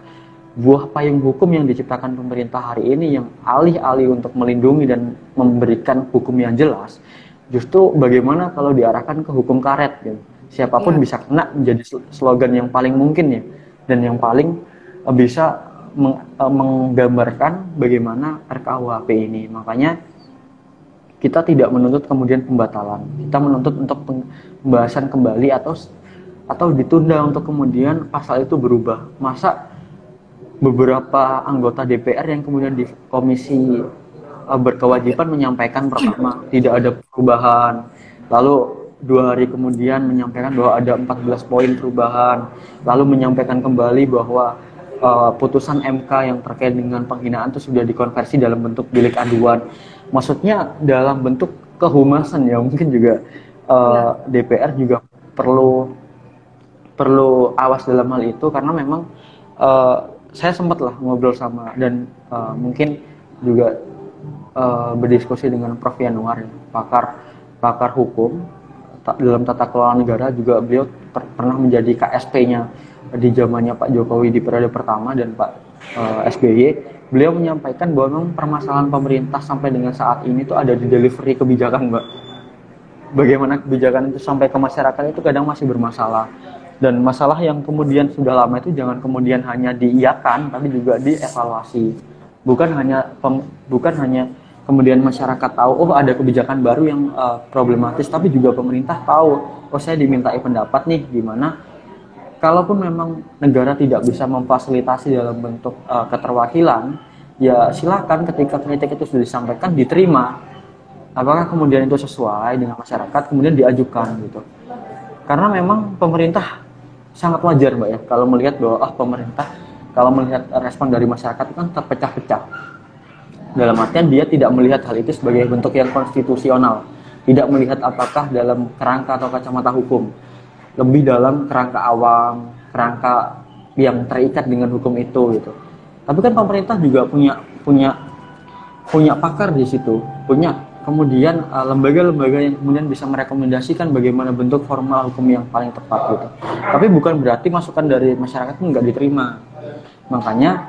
Buah payung hukum yang diciptakan pemerintah hari ini yang alih-alih untuk melindungi dan memberikan hukum yang jelas, justru bagaimana kalau diarahkan ke hukum karet, gitu. Siapapun bisa kena, menjadi slogan yang paling mungkin ya, dan yang paling bisa menggambarkan bagaimana RKUHP ini. Makanya kita tidak menuntut kemudian pembatalan, kita menuntut untuk pembahasan kembali atau ditunda untuk kemudian pasal itu berubah. Masa beberapa anggota DPR yang kemudian di komisi berkewajiban menyampaikan pertama tidak ada perubahan, lalu 2 hari kemudian menyampaikan bahwa ada 14 poin perubahan, lalu menyampaikan kembali bahwa putusan MK yang terkait dengan penghinaan itu sudah dikonversi dalam bentuk bilik aduan. Maksudnya dalam bentuk kehumasan ya, mungkin juga DPR juga perlu awas dalam hal itu, karena memang saya sempat lah ngobrol sama dan mungkin juga berdiskusi dengan Prof. Yanuar, pakar hukum dalam tata kelola negara, juga beliau pernah menjadi KSP-nya di zamannya Pak Jokowi di periode pertama dan Pak SBY. Beliau menyampaikan bahwa memang permasalahan pemerintah sampai dengan saat ini tuh ada di delivery kebijakan, Mbak. Bagaimana kebijakan itu sampai ke masyarakat itu kadang masih bermasalah. Dan masalah yang kemudian sudah lama itu jangan kemudian hanya diiyakan, tapi juga dievaluasi. Bukan hanya kemudian masyarakat tahu, oh ada kebijakan baru yang problematis, tapi juga pemerintah tahu, oh saya dimintai pendapat nih, gimana kalaupun memang negara tidak bisa memfasilitasi dalam bentuk keterwakilan, ya silakan ketika kritik itu sudah disampaikan, diterima. Apakah kemudian itu sesuai dengan masyarakat, kemudian diajukan gitu. Karena memang pemerintah sangat wajar, Mbak ya, kalau melihat bahwa pemerintah, kalau melihat respon dari masyarakat itu kan terpecah-pecah. Dalam artian dia tidak melihat hal itu sebagai bentuk yang konstitusional, tidak melihat apakah dalam kerangka atau kacamata hukum, lebih dalam kerangka awam, kerangka yang terikat dengan hukum itu gitu. Tapi kan pemerintah juga punya pakar di situ, punya kemudian lembaga-lembaga yang kemudian bisa merekomendasikan bagaimana bentuk formal hukum yang paling tepat gitu. Tapi bukan berarti masukan dari masyarakat itu nggak diterima. Makanya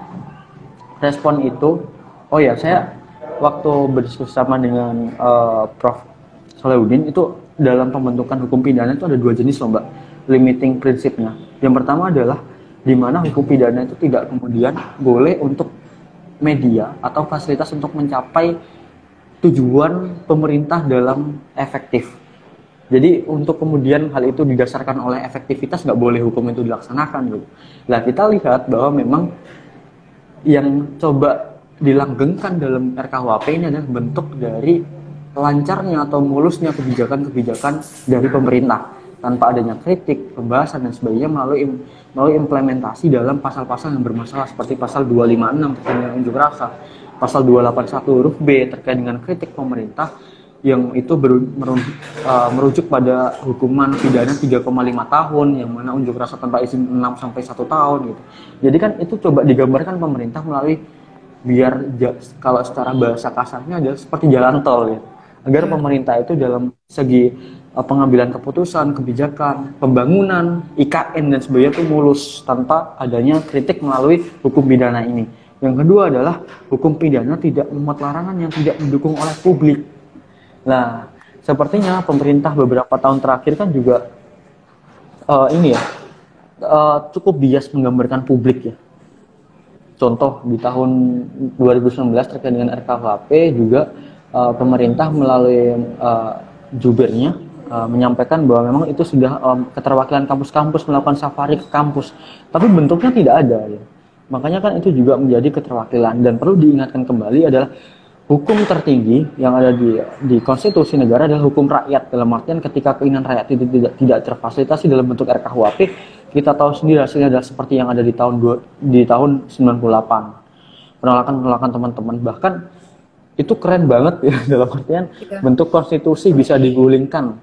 respon itu, oh ya saya waktu berdiskusi sama dengan Prof. Solehudin itu dalam pembentukan hukum pidana itu ada 2 jenis loh Mbak, limiting prinsipnya. Yang pertama adalah di mana hukum pidana itu tidak kemudian boleh untuk media atau fasilitas untuk mencapai tujuan pemerintah dalam efektif. Jadi untuk kemudian hal itu didasarkan oleh efektivitas nggak boleh hukum itu dilaksanakan gitu. Nah kita lihat bahwa memang yang coba dilanggengkan dalam RKUHP ini adalah bentuk dari lancarnya atau mulusnya kebijakan-kebijakan dari pemerintah tanpa adanya kritik, pembahasan dan sebagainya melalui implementasi dalam pasal-pasal yang bermasalah seperti pasal 256 terkait dengan unjuk rasa, pasal 281 huruf B terkait dengan kritik pemerintah yang itu merujuk pada hukuman pidana 3,5 tahun yang mana unjuk rasa tanpa izin 6 sampai 1 tahun gitu. Jadi kan itu coba digambarkan pemerintah melalui biar kalau secara bahasa kasarnya adalah seperti jalan tol gitu. Agar pemerintah itu dalam segi pengambilan keputusan, kebijakan, pembangunan, IKN dan sebagainya itu mulus tanpa adanya kritik melalui hukum pidana ini. Yang kedua adalah hukum pidana tidak memuat larangan yang tidak didukung oleh publik. Nah, sepertinya pemerintah beberapa tahun terakhir kan juga cukup bias menggambarkan publik ya. Contoh di tahun 2019 terkait dengan RKUHP juga pemerintah melalui jubirnya menyampaikan bahwa memang itu sudah keterwakilan kampus-kampus melakukan safari ke kampus, tapi bentuknya tidak ada ya. Makanya kan itu juga menjadi keterwakilan dan perlu diingatkan kembali adalah hukum tertinggi yang ada di konstitusi negara adalah hukum rakyat, dalam artian ketika keinginan rakyat itu tidak terfasilitasi dalam bentuk RKUHP, kita tahu sendiri hasilnya adalah seperti yang ada di tahun 98. Penolakan teman-teman, bahkan itu keren banget ya, dalam artian bentuk konstitusi bisa digulingkan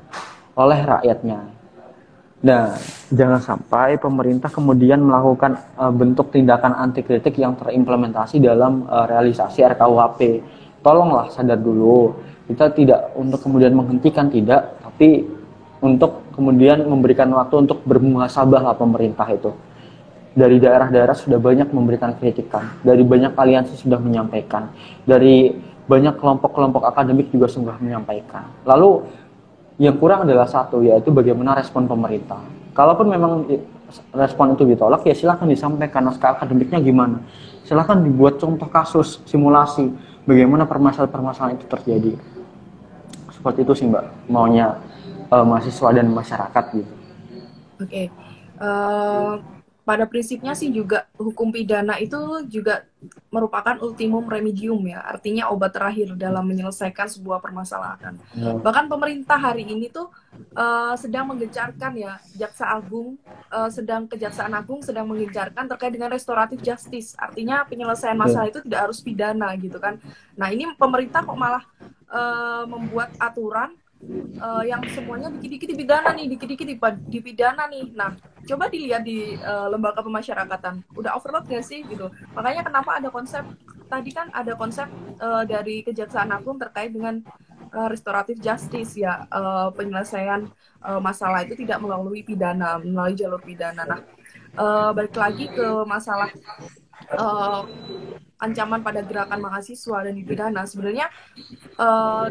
oleh rakyatnya. Nah, jangan sampai pemerintah kemudian melakukan bentuk tindakan anti kritik yang terimplementasi dalam realisasi RKUHP. Tolonglah sadar dulu. Kita tidak untuk kemudian menghentikan, tidak, tapi untuk kemudian memberikan waktu untuk bermuhasabah lah pemerintah itu. Dari daerah-daerah sudah banyak memberikan kritikan, dari banyak aliansi sudah menyampaikan, dari banyak kelompok-kelompok akademik juga sudah menyampaikan. Lalu yang kurang adalah satu, yaitu bagaimana respon pemerintah. Kalaupun memang respon itu ditolak, ya silakan disampaikan naskah akademiknya gimana. Silakan dibuat contoh kasus, simulasi, bagaimana permasalahan-permasalahan itu terjadi. Seperti itu sih Mbak, maunya mahasiswa dan masyarakat gitu. Oke. Pada prinsipnya sih juga hukum pidana itu juga merupakan ultimum remedium ya, artinya obat terakhir dalam menyelesaikan sebuah permasalahan. Bahkan pemerintah hari ini tuh sedang menggencarkan ya, Kejaksaan Agung sedang menggencarkan terkait dengan restoratif justice, artinya penyelesaian masalah itu tidak harus pidana gitu kan. Nah ini pemerintah kok malah membuat aturan yang semuanya dikit-dikit dipidana nih. Nah, coba dilihat di lembaga pemasyarakatan, udah overload gak sih gitu. Makanya kenapa ada konsep dari Kejaksaan Agung terkait dengan restoratif justice ya, penyelesaian masalah itu tidak melalui jalur pidana. Nah, balik lagi ke masalah ancaman pada gerakan mahasiswa dan dipidana, sebenarnya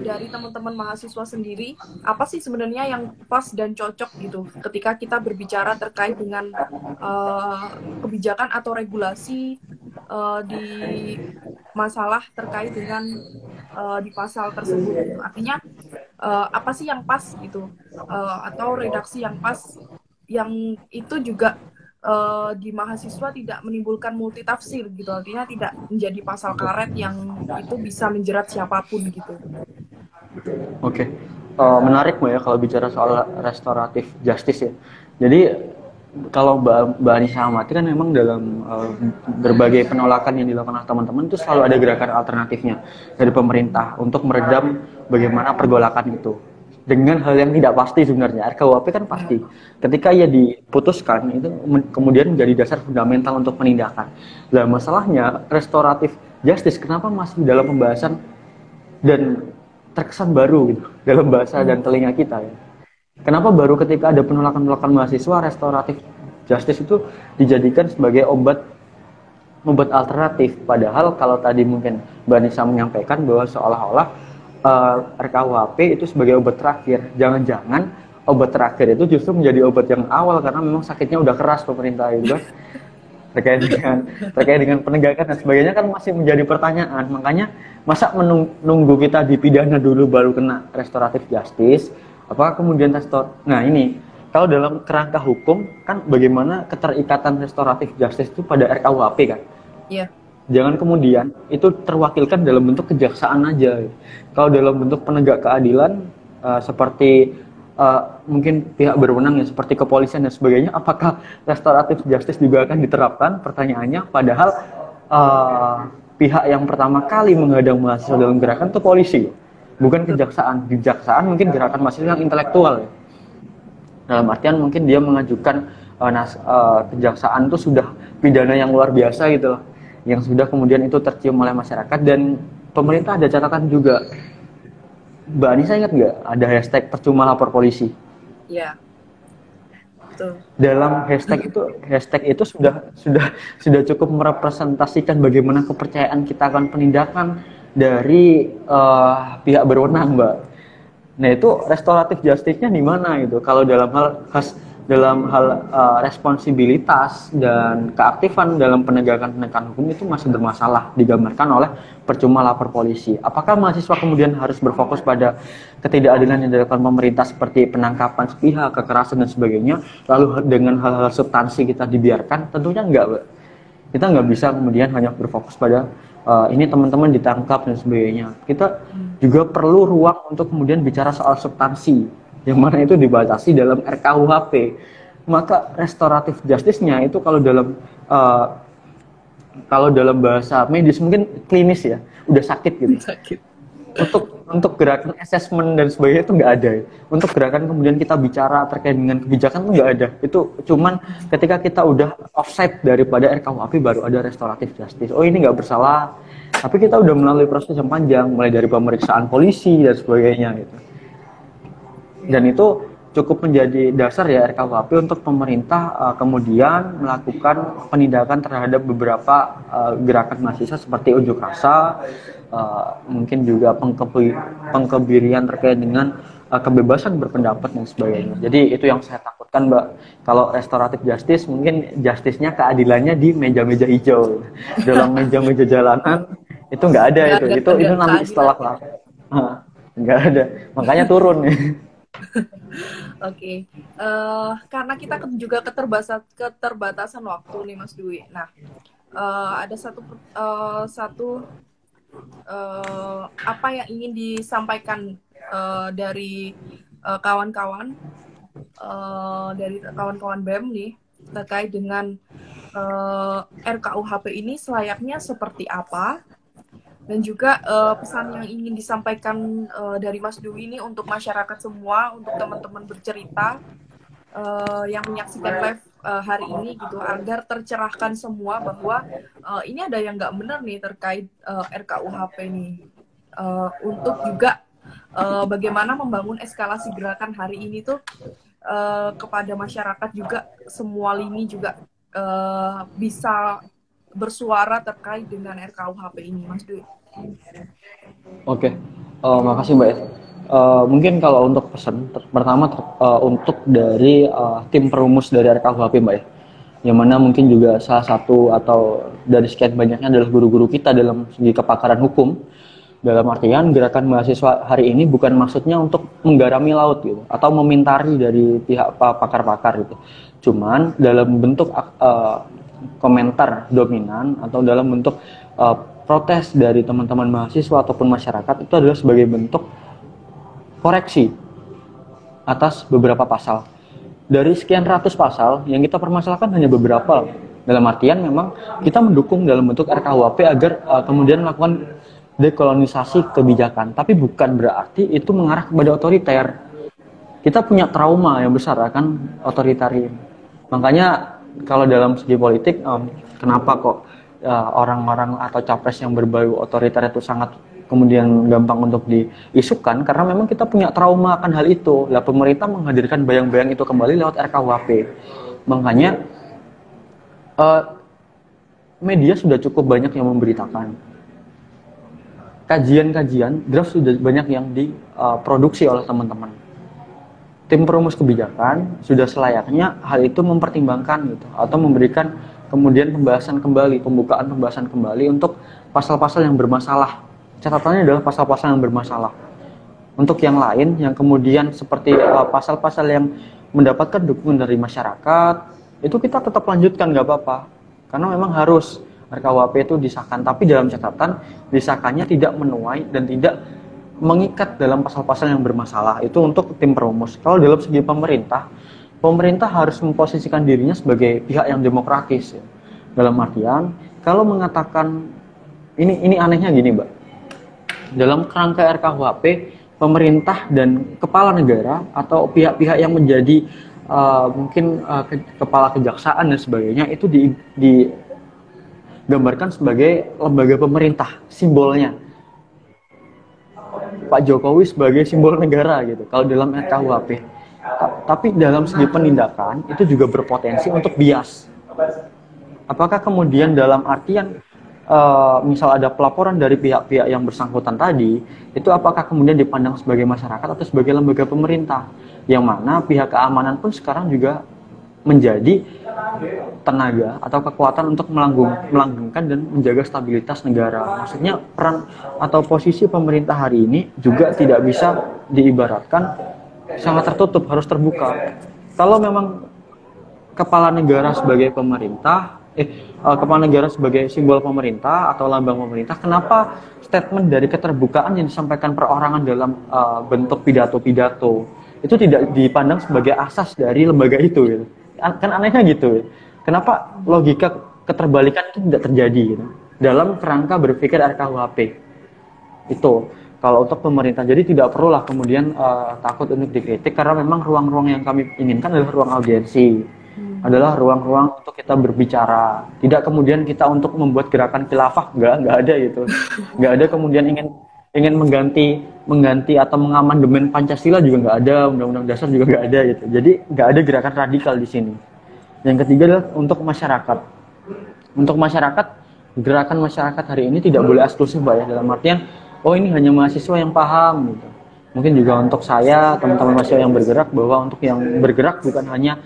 dari teman-teman mahasiswa sendiri, apa sih sebenarnya yang pas dan cocok gitu ketika kita berbicara terkait dengan kebijakan atau regulasi di masalah terkait dengan di pasal tersebut gitu. Artinya apa sih yang pas gitu, atau redaksi yang pas yang itu juga di mahasiswa tidak menimbulkan multitafsir gitu, artinya tidak menjadi pasal karet yang itu bisa menjerat siapapun gitu. Oke. Menarik Mbak ya kalau bicara soal restoratif justice ya. Jadi kalau Mbak Anissa amati kan memang dalam berbagai penolakan yang dilakukan oleh teman-teman itu selalu ada gerakan alternatifnya dari pemerintah untuk meredam bagaimana pergolakan itu. Dengan hal yang tidak pasti sebenarnya. RKUHP kan pasti. Ketika ia diputuskan, itu kemudian menjadi dasar fundamental untuk penindakan. Nah, masalahnya restoratif justice kenapa masih dalam pembahasan dan terkesan baru gitu dalam bahasa dan telinga kita ya. Kenapa baru ketika ada penolakan mahasiswa restoratif justice itu dijadikan sebagai obat membuat alternatif. Padahal kalau tadi mungkin Mbak Nisa menyampaikan bahwa seolah-olah RKUHP itu sebagai obat terakhir. Jangan-jangan obat terakhir itu justru menjadi obat yang awal karena memang sakitnya udah keras pemerintah itu kan. Terkait dengan penegakan dan sebagainya kan masih menjadi pertanyaan. Makanya masa menunggu kita dipidana dulu baru kena restoratif justice? Apakah kemudian Nah ini kalau dalam kerangka hukum kan bagaimana keterikatan restoratif justice itu pada RKUHP kan? Iya. Jangan kemudian itu terwakilkan dalam bentuk kejaksaan aja. Kalau dalam bentuk penegak keadilan seperti mungkin pihak berwenang ya seperti kepolisian dan sebagainya, apakah restoratif justice juga akan diterapkan? Pertanyaannya, padahal pihak yang pertama kali menghadang mahasiswa dalam gerakan itu polisi, bukan kejaksaan. Kejaksaan mungkin gerakan mahasiswa yang intelektual ya. Dalam artian mungkin dia mengajukan kejaksaan itu sudah pidana yang luar biasa gitu loh, yang sudah kemudian itu tercium oleh masyarakat. Dan pemerintah ada catatan juga, Mbak Anissa ingat nggak ada hashtag percuma lapor polisi? Iya, betul. Dalam hashtag itu sudah cukup merepresentasikan bagaimana kepercayaan kita akan penindakan dari pihak berwenang, Mbak. Nah itu restoratif justice-nya di mana gitu? Kalau dalam hal responsibilitas dan keaktifan dalam penegakan hukum itu masih bermasalah digambarkan oleh percuma lapor polisi. Apakah mahasiswa kemudian harus berfokus pada ketidakadilan yang dilakukan pemerintah seperti penangkapan sepihak, kekerasan dan sebagainya, lalu dengan hal-hal substansi kita dibiarkan? Tentunya enggak, Mbak. Kita nggak bisa kemudian hanya berfokus pada ini teman-teman ditangkap dan sebagainya. Kita juga perlu ruang untuk kemudian bicara soal substansi, yang mana itu dibatasi dalam RKUHP. Maka restoratif justice-nya itu kalau dalam bahasa medis mungkin klinis ya, udah sakit gitu. Sakit. Untuk gerakan assessment dan sebagainya itu nggak ada. Untuk gerakan kemudian kita bicara terkait dengan kebijakan itu nggak ada. Itu cuman ketika kita udah offside daripada RKUHP baru ada restoratif justice. Oh ini nggak bersalah. Tapi kita udah melalui proses yang panjang, mulai dari pemeriksaan polisi dan sebagainya gitu. Dan itu cukup menjadi dasar ya RKUHP untuk pemerintah kemudian melakukan penindakan terhadap beberapa gerakan mahasiswa seperti unjuk rasa, mungkin juga pengkebirian terkait dengan kebebasan berpendapat dan sebagainya. Jadi itu yang saya takutkan, Mbak. Kalau restoratif justice mungkin justice-nya keadilannya di meja-meja hijau. Dalam meja-meja jalanan itu nggak ada itu nanti setelah lah. Nggak ada. Makanya turun nih. Oke. Karena kita juga keterbatasan waktu nih Mas Dwi. Nah, ada satu apa yang ingin disampaikan dari kawan-kawan dari kawan-kawan BEM nih terkait dengan RKUHP ini selayaknya seperti apa, dan juga pesan yang ingin disampaikan dari Mas Dwi ini untuk masyarakat semua, untuk teman-teman bercerita yang menyaksikan live hari ini gitu, agar tercerahkan semua bahwa ini ada yang nggak benar nih terkait RKUHP ini, untuk juga bagaimana membangun eskalasi gerakan hari ini tuh kepada masyarakat juga, semua lini juga bisa bersuara terkait dengan RKUHP ini, Mas Dwi. Oke, makasih Mbak. Mungkin kalau untuk pesan pertama untuk dari tim perumus dari RKUHP Mbak ya, yang mana mungkin juga salah satu atau dari sekian banyaknya adalah guru-guru kita dalam segi kepakaran hukum. Dalam artian gerakan mahasiswa hari ini bukan maksudnya untuk menggarami laut gitu, atau memintari dari pihak pakar-pakar gitu. Cuman dalam bentuk komentar dominan atau dalam bentuk protes dari teman-teman mahasiswa ataupun masyarakat itu adalah sebagai bentuk koreksi atas beberapa pasal. Dari sekian ratus pasal yang kita permasalahkan hanya beberapa. Dalam artian memang kita mendukung dalam bentuk RKUHP agar kemudian melakukan dekolonisasi kebijakan, tapi bukan berarti itu mengarah kepada otoriter. Kita punya trauma yang besar akan otoritarian. Makanya kalau dalam segi politik, kenapa kok orang-orang atau capres yang berbau otoriter itu sangat kemudian gampang untuk diisukan, karena memang kita punya trauma akan hal itu. Lah pemerintah menghadirkan bayang-bayang itu kembali lewat RKUHP. Makanya media sudah cukup banyak yang memberitakan. Kajian-kajian draft sudah banyak yang diproduksi oleh teman-teman. Tim perumus kebijakan sudah selayaknya hal itu mempertimbangkan gitu, atau memberikan kemudian pembahasan kembali, pembukaan pembahasan kembali untuk pasal-pasal yang bermasalah. Catatannya adalah pasal-pasal yang bermasalah. Untuk yang lain, yang kemudian seperti pasal-pasal yang mendapatkan dukungan dari masyarakat, itu kita tetap lanjutkan, nggak apa-apa. Karena memang harus RKUHP itu disahkan, tapi dalam catatan disahkannya tidak menuai dan tidak mengikat dalam pasal-pasal yang bermasalah. Itu untuk tim perumus. Kalau dalam segi pemerintah, pemerintah harus memposisikan dirinya sebagai pihak yang demokratis. Ya. Dalam artian, kalau mengatakan, ini anehnya gini, Mbak. Dalam kerangka RKUHP, pemerintah dan kepala negara atau pihak-pihak yang menjadi kepala kejaksaan dan sebagainya itu digambarkan sebagai lembaga pemerintah, simbolnya Pak Jokowi sebagai simbol negara gitu kalau dalam RKUHP. Tapi dalam segi penindakan itu juga berpotensi untuk bias. Apakah kemudian dalam artian misal ada pelaporan dari pihak-pihak yang bersangkutan tadi, itu apakah kemudian dipandang sebagai masyarakat atau sebagai lembaga pemerintah? Yang mana pihak keamanan pun sekarang juga menjadi tenaga atau kekuatan untuk melanggengkan dan menjaga stabilitas negara. Maksudnya peran atau posisi pemerintah hari ini juga tidak bisa diibaratkan sangat tertutup, harus terbuka. Kalau memang kepala negara sebagai pemerintah, kepala negara sebagai simbol pemerintah atau lambang pemerintah, kenapa statement dari keterbukaan yang disampaikan perorangan dalam bentuk pidato-pidato itu tidak dipandang sebagai asas dari lembaga itu gitu. Kan anehnya gitu ya. Kenapa logika keterbalikan itu tidak terjadi gitu dalam kerangka berpikir RKUHP itu kalau untuk pemerintah. Jadi tidak perlulah kemudian takut untuk dikritik, karena memang ruang-ruang yang kami inginkan adalah ruang audiensi, adalah ruang-ruang untuk kita berbicara, tidak kemudian kita untuk membuat gerakan khilafah, nggak ada gitu, nggak ada kemudian ingin mengganti atau mengamandemen Pancasila juga nggak ada, Undang-Undang Dasar juga nggak ada gitu. Jadi nggak ada gerakan radikal di sini. Yang ketiga adalah untuk masyarakat. Untuk masyarakat, gerakan masyarakat hari ini tidak boleh eksklusif, Mbak ya, dalam artian oh ini hanya mahasiswa yang paham gitu. Mungkin juga untuk saya, teman-teman mahasiswa yang bergerak, bahwa untuk yang bergerak bukan hanya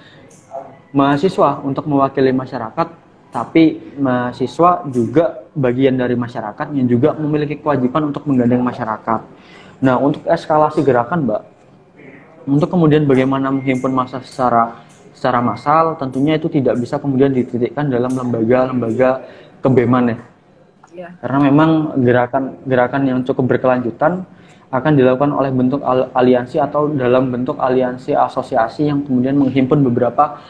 mahasiswa untuk mewakili masyarakat, tapi mahasiswa juga bagian dari masyarakat yang juga memiliki kewajiban untuk menggandeng masyarakat. Nah, untuk eskalasi gerakan, Mbak, untuk kemudian bagaimana menghimpun massa secara massal, tentunya itu tidak bisa kemudian dititikkan dalam lembaga-lembaga kebeman ya. Yeah. Karena memang gerakan yang cukup berkelanjutan akan dilakukan oleh bentuk aliansi atau dalam bentuk aliansi asosiasi yang kemudian menghimpun beberapa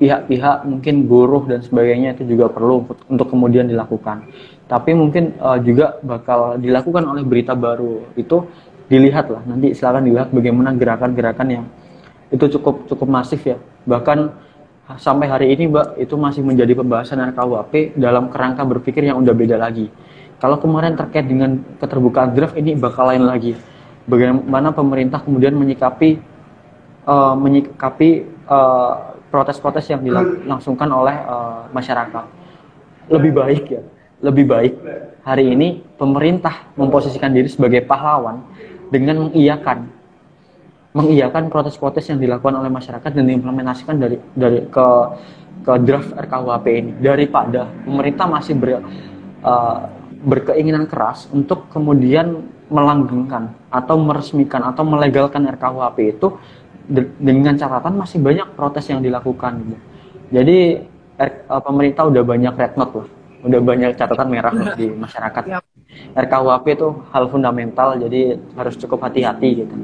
pihak-pihak, mungkin buruh dan sebagainya, itu juga perlu untuk kemudian dilakukan. Tapi mungkin juga bakal dilakukan oleh Berita Baru. Itu dilihatlah, nanti silakan dilihat bagaimana gerakan-gerakan yang itu cukup masif ya. Bahkan sampai hari ini, Mbak, itu masih menjadi pembahasan RKUHP dalam kerangka berpikir yang udah beda lagi. Kalau kemarin terkait dengan keterbukaan draft, ini bakal lain lagi. Bagaimana pemerintah kemudian menyikapi protes-protes yang dilangsungkan oleh masyarakat. Lebih baik hari ini pemerintah memposisikan diri sebagai pahlawan dengan mengiyakan protes-protes yang dilakukan oleh masyarakat dan diimplementasikan dari ke draft RKUHP ini, daripada pemerintah masih berkeinginan keras untuk kemudian melanggengkan atau meresmikan atau melegalkan RKUHP itu dengan catatan masih banyak protes yang dilakukan gitu. Jadi pemerintah udah banyak red note lah, udah banyak catatan merah loh di masyarakat. RKUHP itu hal fundamental, jadi harus cukup hati-hati gitu.